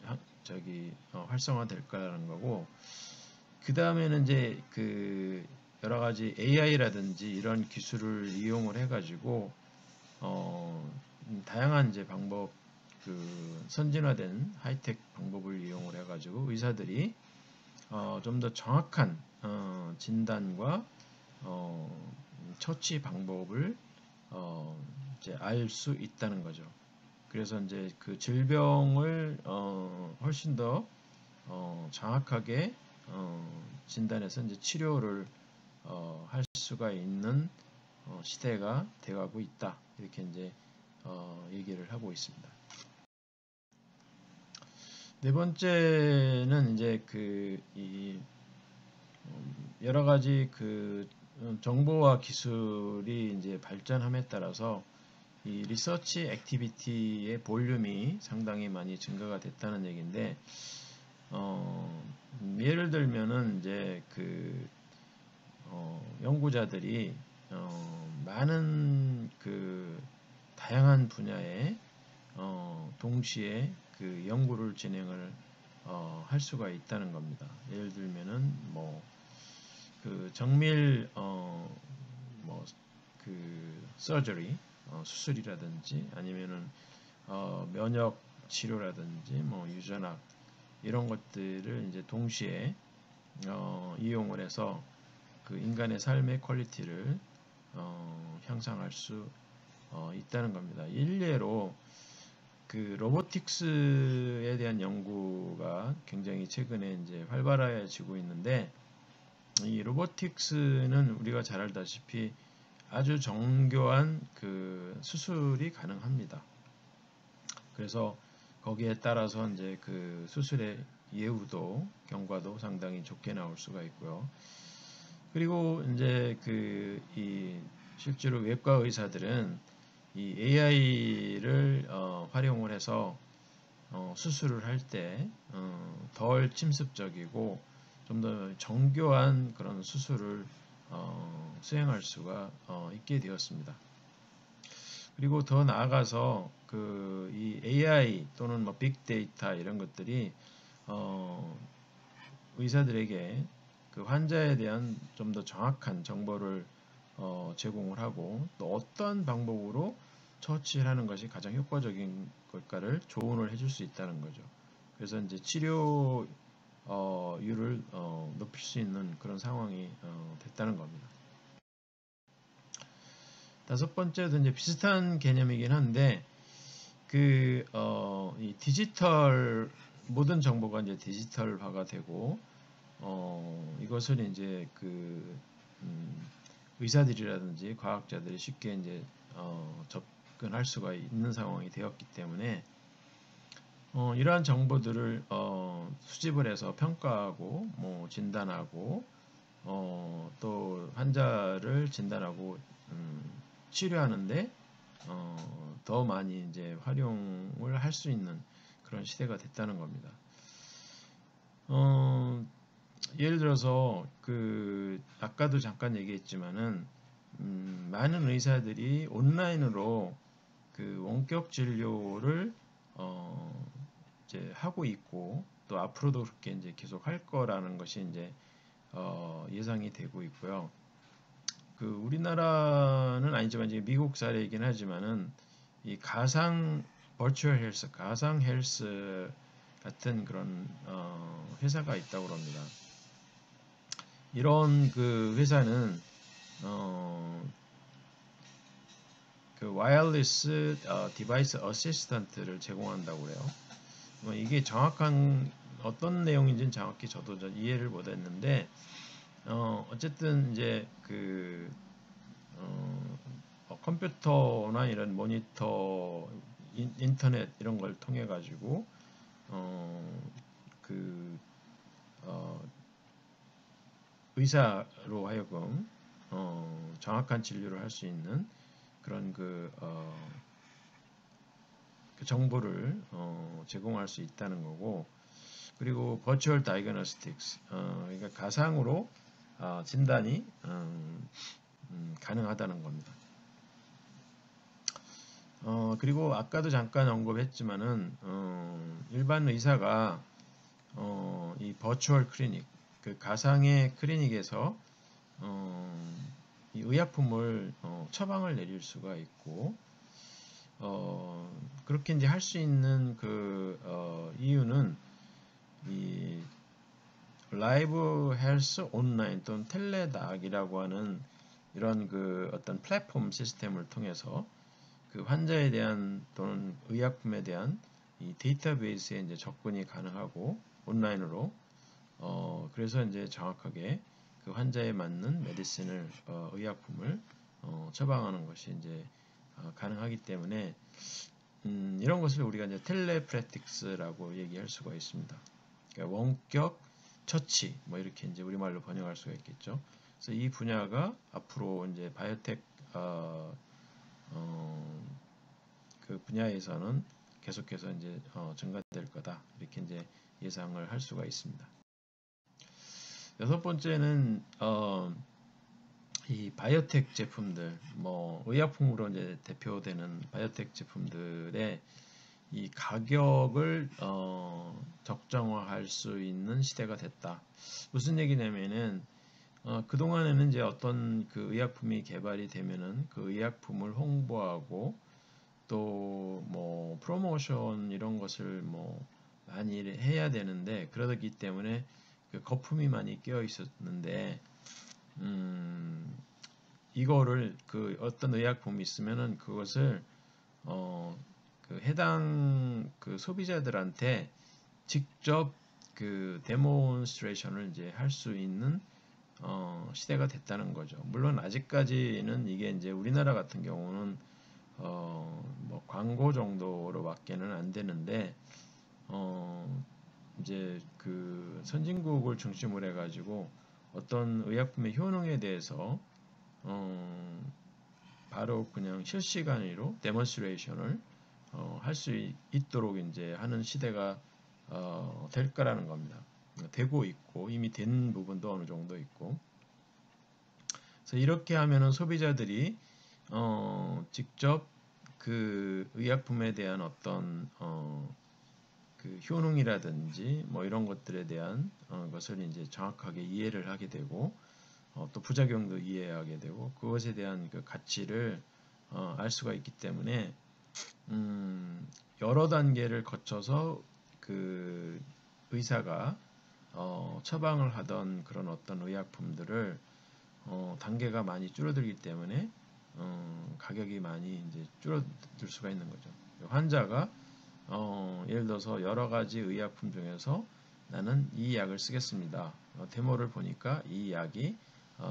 S1: 활성화될 거라는 거고, 그 다음에는 이제 그 여러 가지 AI라든지 이런 기술을 이용을 해가지고 다양한 이제 방법, 그 선진화된 하이텍 방법을 이용을 해가지고 의사들이 좀 더 정확한 진단과 처치 방법을 이제 알 수 있다는 거죠. 그래서 이제 그 질병을 훨씬 더 정확하게 진단해서 이제 치료를 할 수가 있는 시대가 되어가고 있다. 이렇게 이제 얘기를 하고 있습니다. 네 번째는 이제 그 이 여러 가지 그 정보와 기술이 이제 발전함에 따라서 이 리서치 액티비티의 볼륨이 상당히 많이 증가가 됐다는 얘기인데, 예를 들면은 이제 연구자들이 많은 다양한 분야에 동시에 연구를 진행을 할 수가 있다는 겁니다. 예를 들면은 뭐 정밀 서저리 수술이라든지 아니면은 면역 치료라든지 뭐 유전학 이런 것들을 이제 동시에 이용을 해서 인간의 삶의 퀄리티를 향상할 수 있다는 겁니다. 일례로 로보틱스에 대한 연구가 굉장히 최근에 이제 활발해지고 있는데, 이 로보틱스는 우리가 잘 알다시피 아주 정교한 수술이 가능합니다. 그래서 거기에 따라서 이제 수술의 예후도 경과도 상당히 좋게 나올 수가 있고요. 그리고 이제 실제로 외과 의사들은 이 AI를 활용을 해서 수술을 할 때 덜 침습적이고 좀 더 정교한 그런 수술을 수행할 수가 있게 되었습니다. 그리고 더 나아가서 이 AI 또는 뭐 빅데이터 이런 것들이 의사들에게 환자에 대한 좀 더 정확한 정보를 제공을 하고, 또 어떤 방법으로 처치를 하는 것이 가장 효과적인 걸까를 조언을 해줄 수 있다는 거죠. 그래서 이제 치료율을 높일 수 있는 그런 상황이 됐다는 겁니다. 다섯 번째도 이제 비슷한 개념이긴 한데, 이 디지털 모든 정보가 이제 디지털화가 되고, 이것을 이제 의사들이라든지 과학자들이 쉽게 이제 접근할 수가 있는 상황이 되었기 때문에 이러한 정보들을 수집을 해서 평가하고 뭐 진단하고 또 환자를 진단하고 치료하는데 더 많이 이제 활용을 할 수 있는 그런 시대가 됐다는 겁니다. 예를 들어서 아까도 잠깐 얘기했지만은 많은 의사들이 온라인으로 원격 진료를 이제 하고 있고, 또 앞으로도 그렇게 이제 계속 할 거라는 것이 이제 예상이 되고 있고요. 우리나라는 아니지만 이제 미국 사례이긴 하지만은 이 가상 버추얼 헬스, 가상 헬스 같은 그런 회사가 있다고 합니다. 이런 회사는 와이어리스 디바이스 어시스턴트를 제공한다고 그래요. 이게 정확한 어떤 내용인지는 정확히 저도 이해를 못했는데, 어쨌든 이제 컴퓨터나 이런 모니터, 인터넷 이런 걸 통해 가지고 의사로 하여금 정확한 진료를 할 수 있는 그런 정보를 제공할 수 있다는 거고, 그리고 버추얼 다이그노스틱스, 그러니까 가상으로 진단이 가능하다는 겁니다. 그리고 아까도 잠깐 언급했지만은 일반 의사가 이 버추얼 클리닉, 가상의 클리닉에서 이 의약품을 처방을 내릴 수가 있고, 그렇게 이제 할 수 있는 이유는 이 라이브 헬스 온라인 또는 텔레닥이라고 하는 이런 어떤 플랫폼 시스템을 통해서 환자에 대한 또는 의약품에 대한 이 데이터베이스에 이제 접근이 가능하고, 온라인으로 그래서 이제 정확하게 환자에 맞는 메디슨을 의약품을 처방하는 것이 이제 가능하기 때문에 이런 것을 우리가 이제 텔레프래틱스라고 얘기할 수가 있습니다. 그러니까 원격 처치 뭐 이렇게 이제 우리말로 번역할 수가 있겠죠. 그래서 이 분야가 앞으로 이제 바이오텍 그 분야에서는 계속해서 이제 증가될 거다 이렇게 이제 예상을 할 수가 있습니다. 여섯 번째는 이 바이오텍 제품들, 뭐 의약품으로 이제 대표되는 바이오텍 제품들의 이 가격을 적정화할 수 있는 시대가 됐다. 무슨 얘기냐면은 그동안에는 이제 어떤 그 의약품이 개발이 되면은 그 의약품을 홍보하고 또 뭐 프로모션 이런 것을 뭐 많이 해야 되는데 그러기 때문에 그 거품이 많이 끼어 있었는데 이거를 그 어떤 의약품이 있으면은 그것을 그 해당 그 소비자들한테 직접 그 데몬스트레이션을 이제 할 수 있는 시대가 됐다는 거죠. 물론 아직까지는 이게 이제 우리나라 같은 경우는 뭐 광고 정도로밖에는 안 되는데 이제 그 선진국을 중심으로 해가지고 어떤 의약품의 효능에 대해서 바로 그냥 실시간으로 데몬스트레이션을 할 수 있도록 이제 하는 시대가 될 거라는 겁니다. 되고 있고 이미 된 부분도 어느 정도 있고. 그래서 이렇게 하면은 소비자들이 직접 그 의약품에 대한 어떤 그 효능이라든지 뭐 이런 것들에 대한 것을 이제 정확하게 이해를 하게 되고 또 부작용도 이해하게 되고 그것에 대한 그 가치를 알 수가 있기 때문에 여러 단계를 거쳐서 그 의사가 처방을 하던 그런 어떤 의약품들을 단계가 많이 줄어들기 때문에 가격이 많이 이제 줄어들 수가 있는 거죠. 환자가 예를 들어서 여러 가지 의약품 중에서 나는 이 약을 쓰겠습니다. 데모를 보니까 이 약이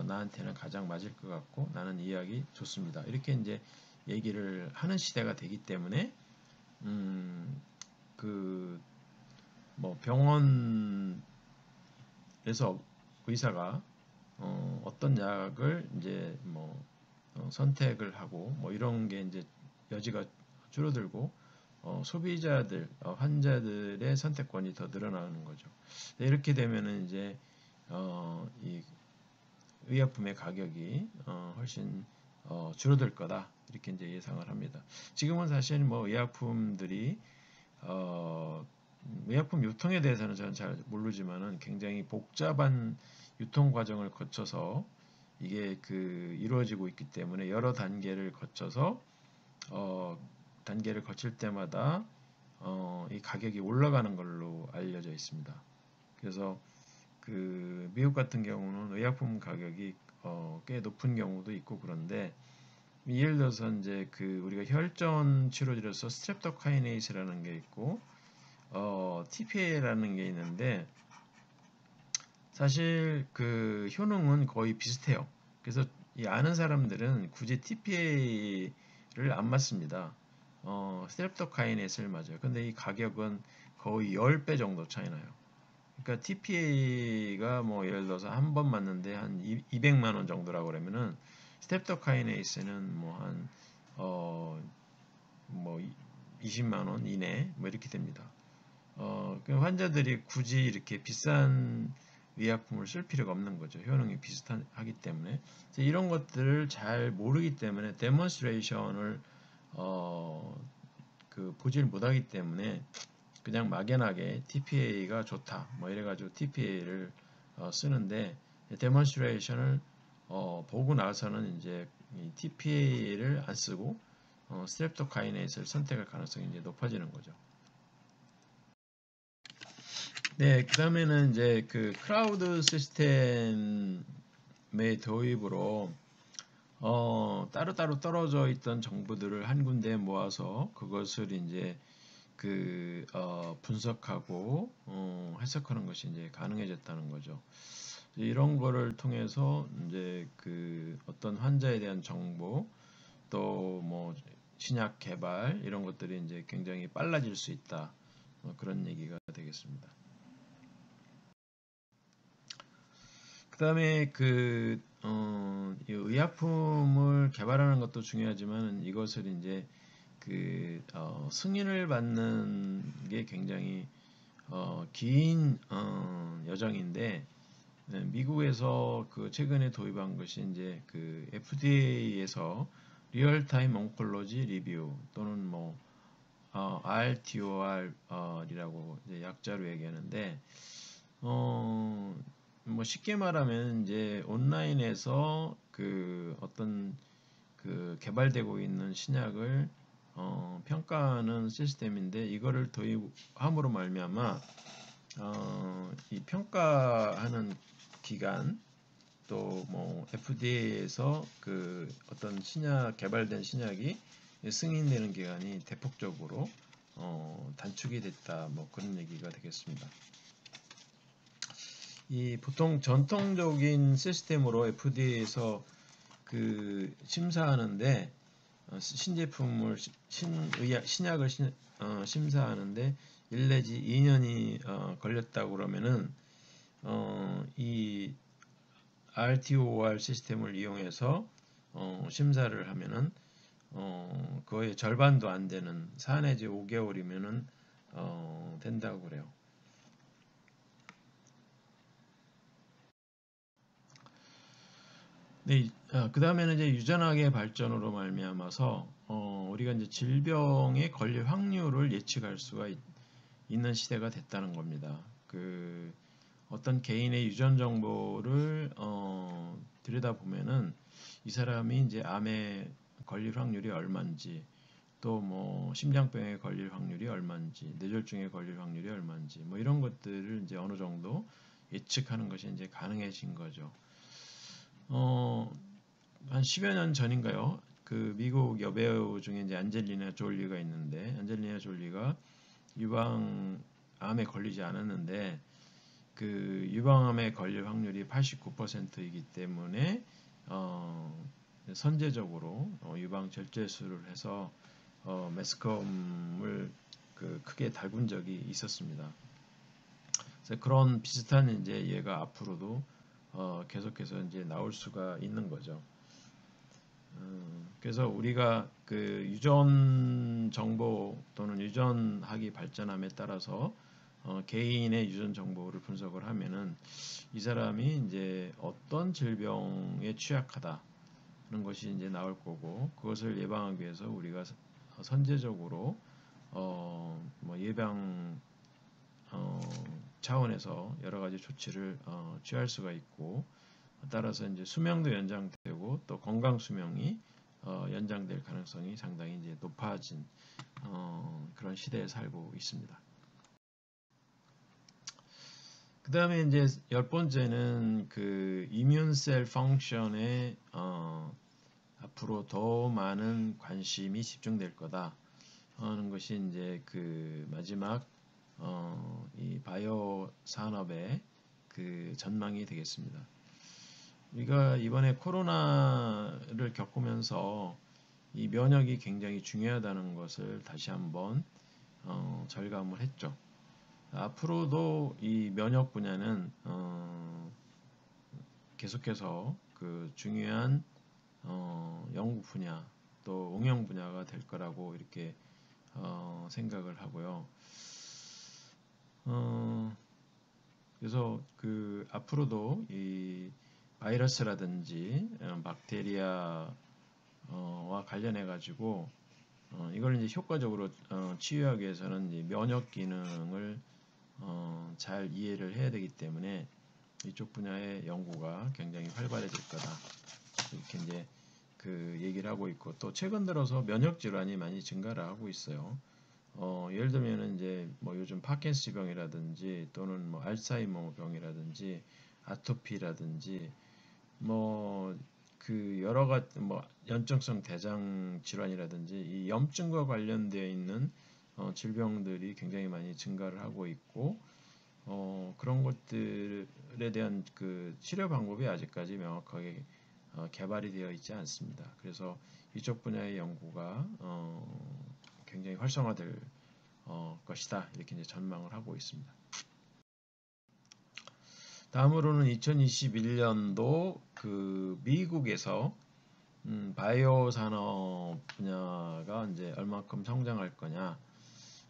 S1: 나한테는 가장 맞을 것 같고 나는 이 약이 좋습니다. 이렇게 이제 얘기를 하는 시대가 되기 때문에 그 뭐 병원에서 의사가 어떤 약을 이제 뭐 선택을 하고 뭐 이런 게 이제 여지가 줄어들고 소비자들 환자들의 선택권이 더 늘어나는 거죠. 이렇게 되면은 이제 이 의약품의 가격이 훨씬 줄어들 거다 이렇게 이제 예상을 합니다. 지금은 사실 뭐 의약품들이 의약품 유통에 대해서는 저는 잘 모르지만은 굉장히 복잡한 유통 과정을 거쳐서 이게 그 이루어지고 있기 때문에 여러 단계를 거쳐서 단계를 거칠 때마다 이 가격이 올라가는 걸로 알려져 있습니다. 그래서 그 미국 같은 경우는 의약품 가격이 꽤 높은 경우도 있고 그런데 예를 들어서 이제 그 우리가 혈전 치료제로서 스트랩토카이네이스라는 게 있고 TPA라는 게 있는데 사실 그 효능은 거의 비슷해요. 그래서 이 아는 사람들은 굳이 TPA를 안 맞습니다. 스트랩토카이네이스를 맞아요. 근데 이 가격은 거의 10배 정도 차이 나요. 그러니까 TPA가 뭐 예를 들어서 한 번 맞는데 한 200만 원 정도라고 그러면은 스텝토카이네이스는 뭐 한 뭐 20만 원 이내 뭐 이렇게 됩니다. 그 환자들이 굳이 이렇게 비싼 의약품을 쓸 필요가 없는 거죠. 효능이 비슷하기 때문에. 이런 것들을 잘 모르기 때문에 데몬스트레이션을 그 보질 못하기 때문에 그냥 막연하게 TPA가 좋다 뭐 이래가지고 TPA를 쓰는데 데몬스트레이션을 보고 나서는 이제 이 TPA를 안 쓰고 스트랩토카이네이스를 선택할 가능성이 이제 높아지는 거죠. 네, 그 다음에는 이제 그 클라우드 시스템의 도입으로 따로따로 떨어져 있던 정보들을 한 군데에 모아서 그것을 이제 그 분석하고 해석하는 것이 이제 가능해졌다는 거죠. 이런 거를 통해서 이제 그 어떤 환자에 대한 정보 또 뭐 신약 개발 이런 것들이 이제 굉장히 빨라질 수 있다. 그런 얘기가 되겠습니다. 그 그다음에 이 의약품을 개발하는 것도 중요하지만 이것을 이제 승인을 받는 게 굉장히 긴 여정인데, 미국에서 최근에 도입한 것이 이제 FDA에서 리얼타임 온콜로지 리뷰 또는 RTOR이라고 이제 약자로 얘기하는데, 쉽게 말하면 이제 온라인에서 어떤 개발되고 있는 신약을 평가하는 시스템인데, 이거를 도입함으로 말미암아 이 평가하는 기간 또 FDA에서 어떤 개발된 신약이 승인되는 기간이 대폭적으로 단축이 됐다, 그런 얘기가 되겠습니다. 이 보통 전통적인 시스템으로 FDA에서 심사하는데, 신제품을 신약을 심사하는데 1 내지 2년이 걸렸다고 그러면은 이 RTOR 시스템을 이용해서 심사를 하면은 거의 절반도 안 되는 4 내지 5개월이면은 된다고 그래요. 네, 그 다음에는 이제 유전학의 발전으로 말미암아서 우리가 이제 질병에 걸릴 확률을 예측할 수가 있는 시대가 됐다는 겁니다. 어떤 개인의 유전 정보를 들여다보면은 이 사람이 이제 암에 걸릴 확률이 얼마인지, 또 심장병에 걸릴 확률이 얼마인지, 뇌졸중에 걸릴 확률이 얼마인지, 이런 것들을 이제 어느 정도 예측하는 것이 이제 가능해진 거죠. 한 10여 년 전인가요? 미국 여배우 중에 이제 안젤리나 졸리가 있는데, 안젤리나 졸리가 유방암에 걸리지 않았는데, 유방암에 걸릴 확률이 89%이기 때문에 선제적으로 유방 절제술을 해서 매스컴을 크게 달군 적이 있었습니다. 그래서 그런 비슷한 이제 예가 앞으로도 계속해서 이제 나올 수가 있는 거죠. 그래서 우리가 유전 정보 또는 유전학이 발전함에 따라서 개인의 유전 정보를 분석을 하면은 이 사람이 이제 어떤 질병에 취약하다는 것이 이제 나올 거고, 그것을 예방하기 위해서 우리가 선제적으로 예방 차원에서 여러 가지 조치를 취할 수가 있고, 따라서 이제 수명도 연장되고 또 건강 수명이 연장될 가능성이 상당히 이제 높아진 그런 시대에 살고 있습니다. 그 다음에 이제 10번째는 이뮨셀 펑션에 앞으로 더 많은 관심이 집중될 거다 하는 것이 이제 마지막 이 바이오 산업의 전망이 되겠습니다. 우리가 이번에 코로나를 겪으면서 이 면역이 굉장히 중요하다는 것을 다시 한번 절감을 했죠. 앞으로도 이 면역 분야는 계속해서 중요한 연구 분야 또 응용 분야가 될 거라고 이렇게 생각을 하고요. 그래서 앞으로도 이 바이러스라든지 박테리아와 관련해 가지고 이걸 이제 효과적으로 치유하기 위해서는 이 면역 기능을 잘 이해를 해야 되기 때문에 이쪽 분야의 연구가 굉장히 활발해질 거다, 이렇게 이제 얘기를 하고 있고, 또 최근 들어서 면역 질환이 많이 증가를 하고 있어요. 예를 들면은 이제 요즘 파킨슨 병이라든지 또는 알츠하이머 병이라든지 아토피라든지 여러 가지 연증성 대장 질환이라든지 이 염증과 관련되어 있는 질병들이 굉장히 많이 증가를 하고 있고, 그런 것들에 대한 치료 방법이 아직까지 명확하게 개발이 되어 있지 않습니다. 그래서 이쪽 분야의 연구가 굉장히 활성화될 것이다, 이렇게 이제 전망을 하고 있습니다. 다음으로는 2021년도 그 미국에서 바이오 산업 분야가 이제 얼마큼 성장할 거냐,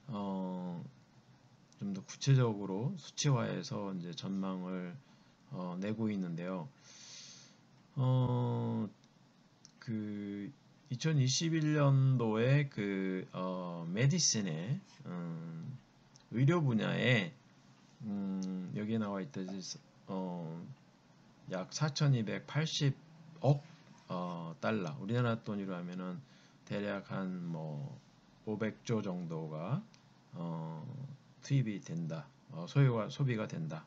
S1: 좀 더 구체적으로 수치화해서 이제 전망을 내고 있는데요. 그 2021년도에 그 메디슨의 의료 분야에 여기에 나와 있듯이 약 4,280억 달러, 우리나라 돈으로 하면은 대략 한 뭐 500조 정도가 투입이 된다, 소비가 된다는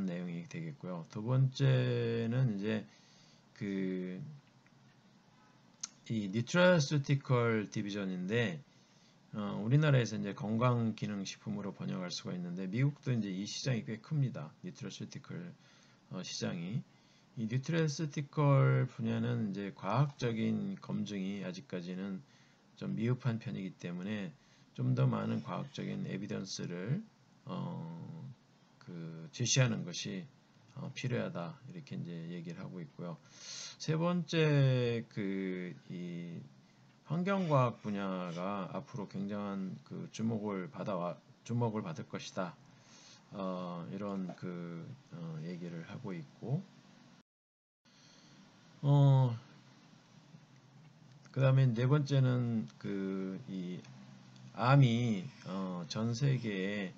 S1: 내용이 되겠고요. 두 번째는 이제 그 이 뉴트라스티컬 디비전인데, 우리나라에서 이제 건강기능식품으로 번역할 수가 있는데, 미국도 이제 이 시장이 꽤 큽니다. 뉴트라스티컬 시장이. 이 뉴트라스티컬 분야는 이제 과학적인 검증이 아직까지는 좀 미흡한 편이기 때문에 좀 더 많은 과학적인 에비던스를 제시하는 것이 필요하다, 이렇게 이제 얘기를 하고 있고요. 세 번째 이 환경과학 분야가 앞으로 굉장한 그 주목을 받을 것이다. 이런 얘기를 하고 있고, 그 다음에 네 번째는 이 암이 전 세계에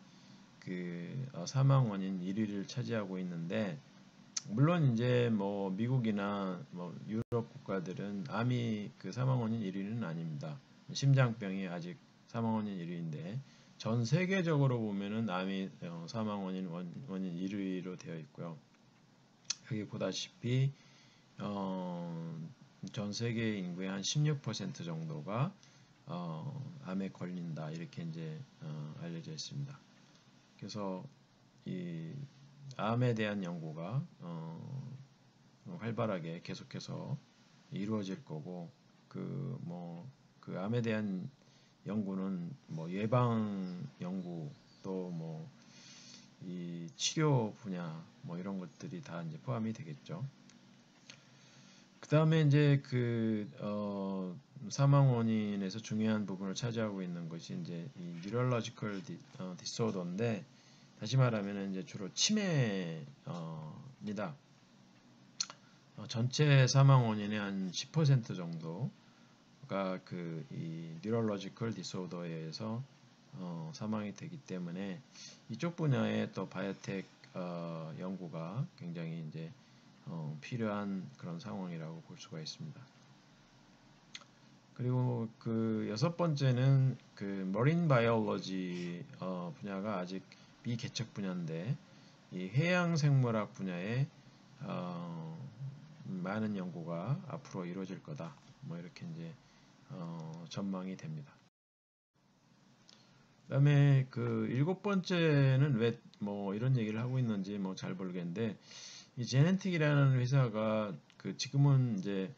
S1: 사망 원인 1위를 차지하고 있는데, 물론 이제 뭐 미국이나 뭐 유럽 국가들은 암이 사망 원인 1위는 아닙니다. 심장병이 아직 사망 원인 1위인데, 전 세계적으로 보면은 암이 사망 원인 1위로 되어 있고요. 여기 보다시피 전 세계 인구의 한 16% 정도가 암에 걸린다, 이렇게 이제 알려져 있습니다. 그래서 이 암에 대한 연구가 활발하게 계속해서 이루어질 거고, 그 암에 대한 연구는 뭐 예방 연구, 또 뭐 이 치료 분야, 뭐 이런 것들이 다 이제 포함이 되겠죠. 그 다음에 이제 사망 원인에서 중요한 부분을 차지하고 있는 것이 이제 이 뉴럴로지컬 디소더인데, 다시 말하면 이제 주로 치매입니다. 전체 사망 원인의 한 10% 정도가 이 뉴럴로지컬 디소더에 의해서 사망이 되기 때문에, 이쪽 분야에 또 바이오텍 연구가 굉장히 이제 필요한 그런 상황이라고 볼 수가 있습니다. 그리고 여섯 번째는 머린 바이올로지 분야가 아직 미개척 분야인데, 이 해양 생물학 분야에 많은 연구가 앞으로 이루어질 거다, 뭐 이렇게 이제 전망이 됩니다. 그다음에 일곱 번째는 왜 뭐 이런 얘기를 하고 있는지 뭐 잘 모르겠는데, 이 제넨틱이라는 회사가 지금은 이제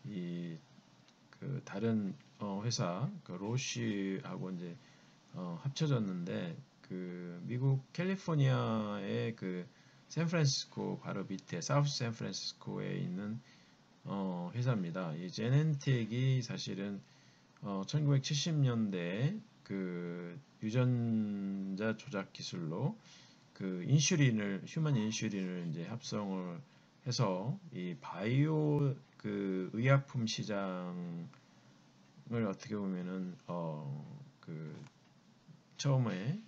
S1: 이 다른 회사 로시하고 이제 합쳐졌는데, 미국 캘리포니아의 샌프란시스코 바로 밑에 사우스 샌프란시스코에 있는 회사입니다. 이 제넨틱이 사실은 1970년대에 유전자 조작 기술로 휴먼 인슐린을 이제 합성을 해서 이 바이오 의약품 시장을 어떻게 보면은 처음에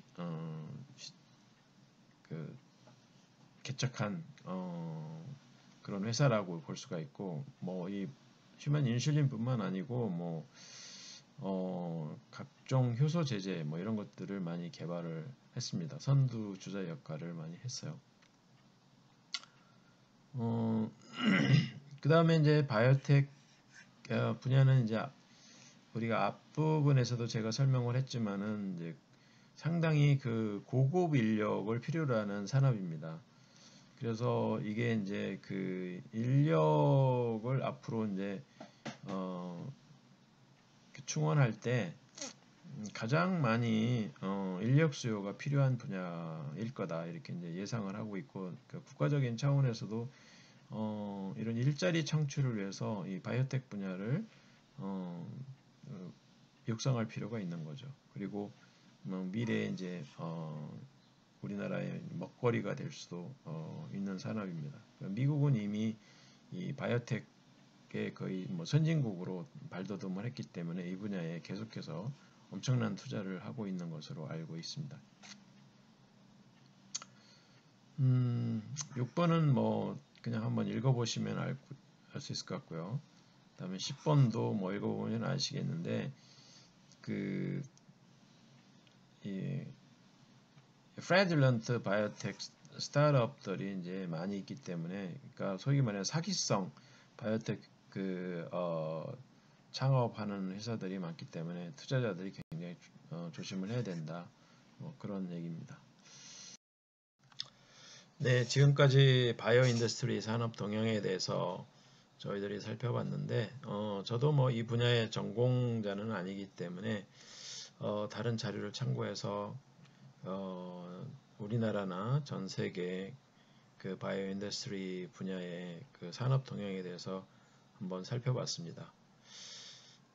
S1: 개척한 그런 회사라고 볼 수가 있고, 뭐 이 휴먼 인슐린뿐만 아니고 뭐 각종 효소 제제 뭐 이런 것들을 많이 개발을 했습니다. 선두 주자 역할을 많이 했어요. 그 다음에 이제 바이오텍 분야는 이제 우리가 앞부분에서도 제가 설명을 했지만은 이제 상당히 고급 인력을 필요로 하는 산업입니다. 그래서 이게 이제 인력을 앞으로 이제 충원할 때 가장 많이 인력 수요가 필요한 분야일 거다 이렇게 이제 예상을 하고 있고 그 국가적인 차원에서도 이런 일자리 창출을 위해서 이 바이오텍 분야를 어, 육성할 필요가 있는 거죠. 그리고 뭐 미래에 이제 우리나라의 먹거리가 될 수도 있는 산업입니다. 미국은 이미 이 바이오텍의 거의 뭐 선진국으로 발돋움을 했기 때문에 이 분야에 계속해서 엄청난 투자를 하고 있는 것으로 알고 있습니다. 6번은 뭐 그냥 한번 읽어보시면 알 수 있을 것 같고요. 그다음에 10번도 뭐 읽어보면 아시겠는데 그 이 fraudulent 바이오텍 스타트업들이 이제 많이 있기 때문에 그러니까 소위 말하는 사기성 바이오텍 창업하는 회사들이 많기 때문에 투자자들이 굉장히 조심을 해야 된다. 뭐 그런 얘기입니다. 네, 지금까지 바이오 인더스트리 산업 동향에 대해서 저희들이 살펴봤는데 저도 뭐 이 분야의 전공자는 아니기 때문에 다른 자료를 참고해서 우리나라나 전 세계 그 바이오 인더스트리 분야의 그 산업 동향에 대해서 한번 살펴봤습니다.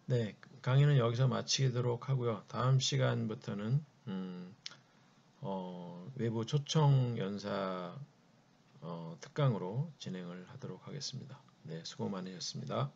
S1: 네, 강의는 여기서 마치도록 하고요. 다음 시간부터는 외부 초청 연사 특강으로 진행을 하도록 하겠습니다. 네, 수고 많으셨습니다.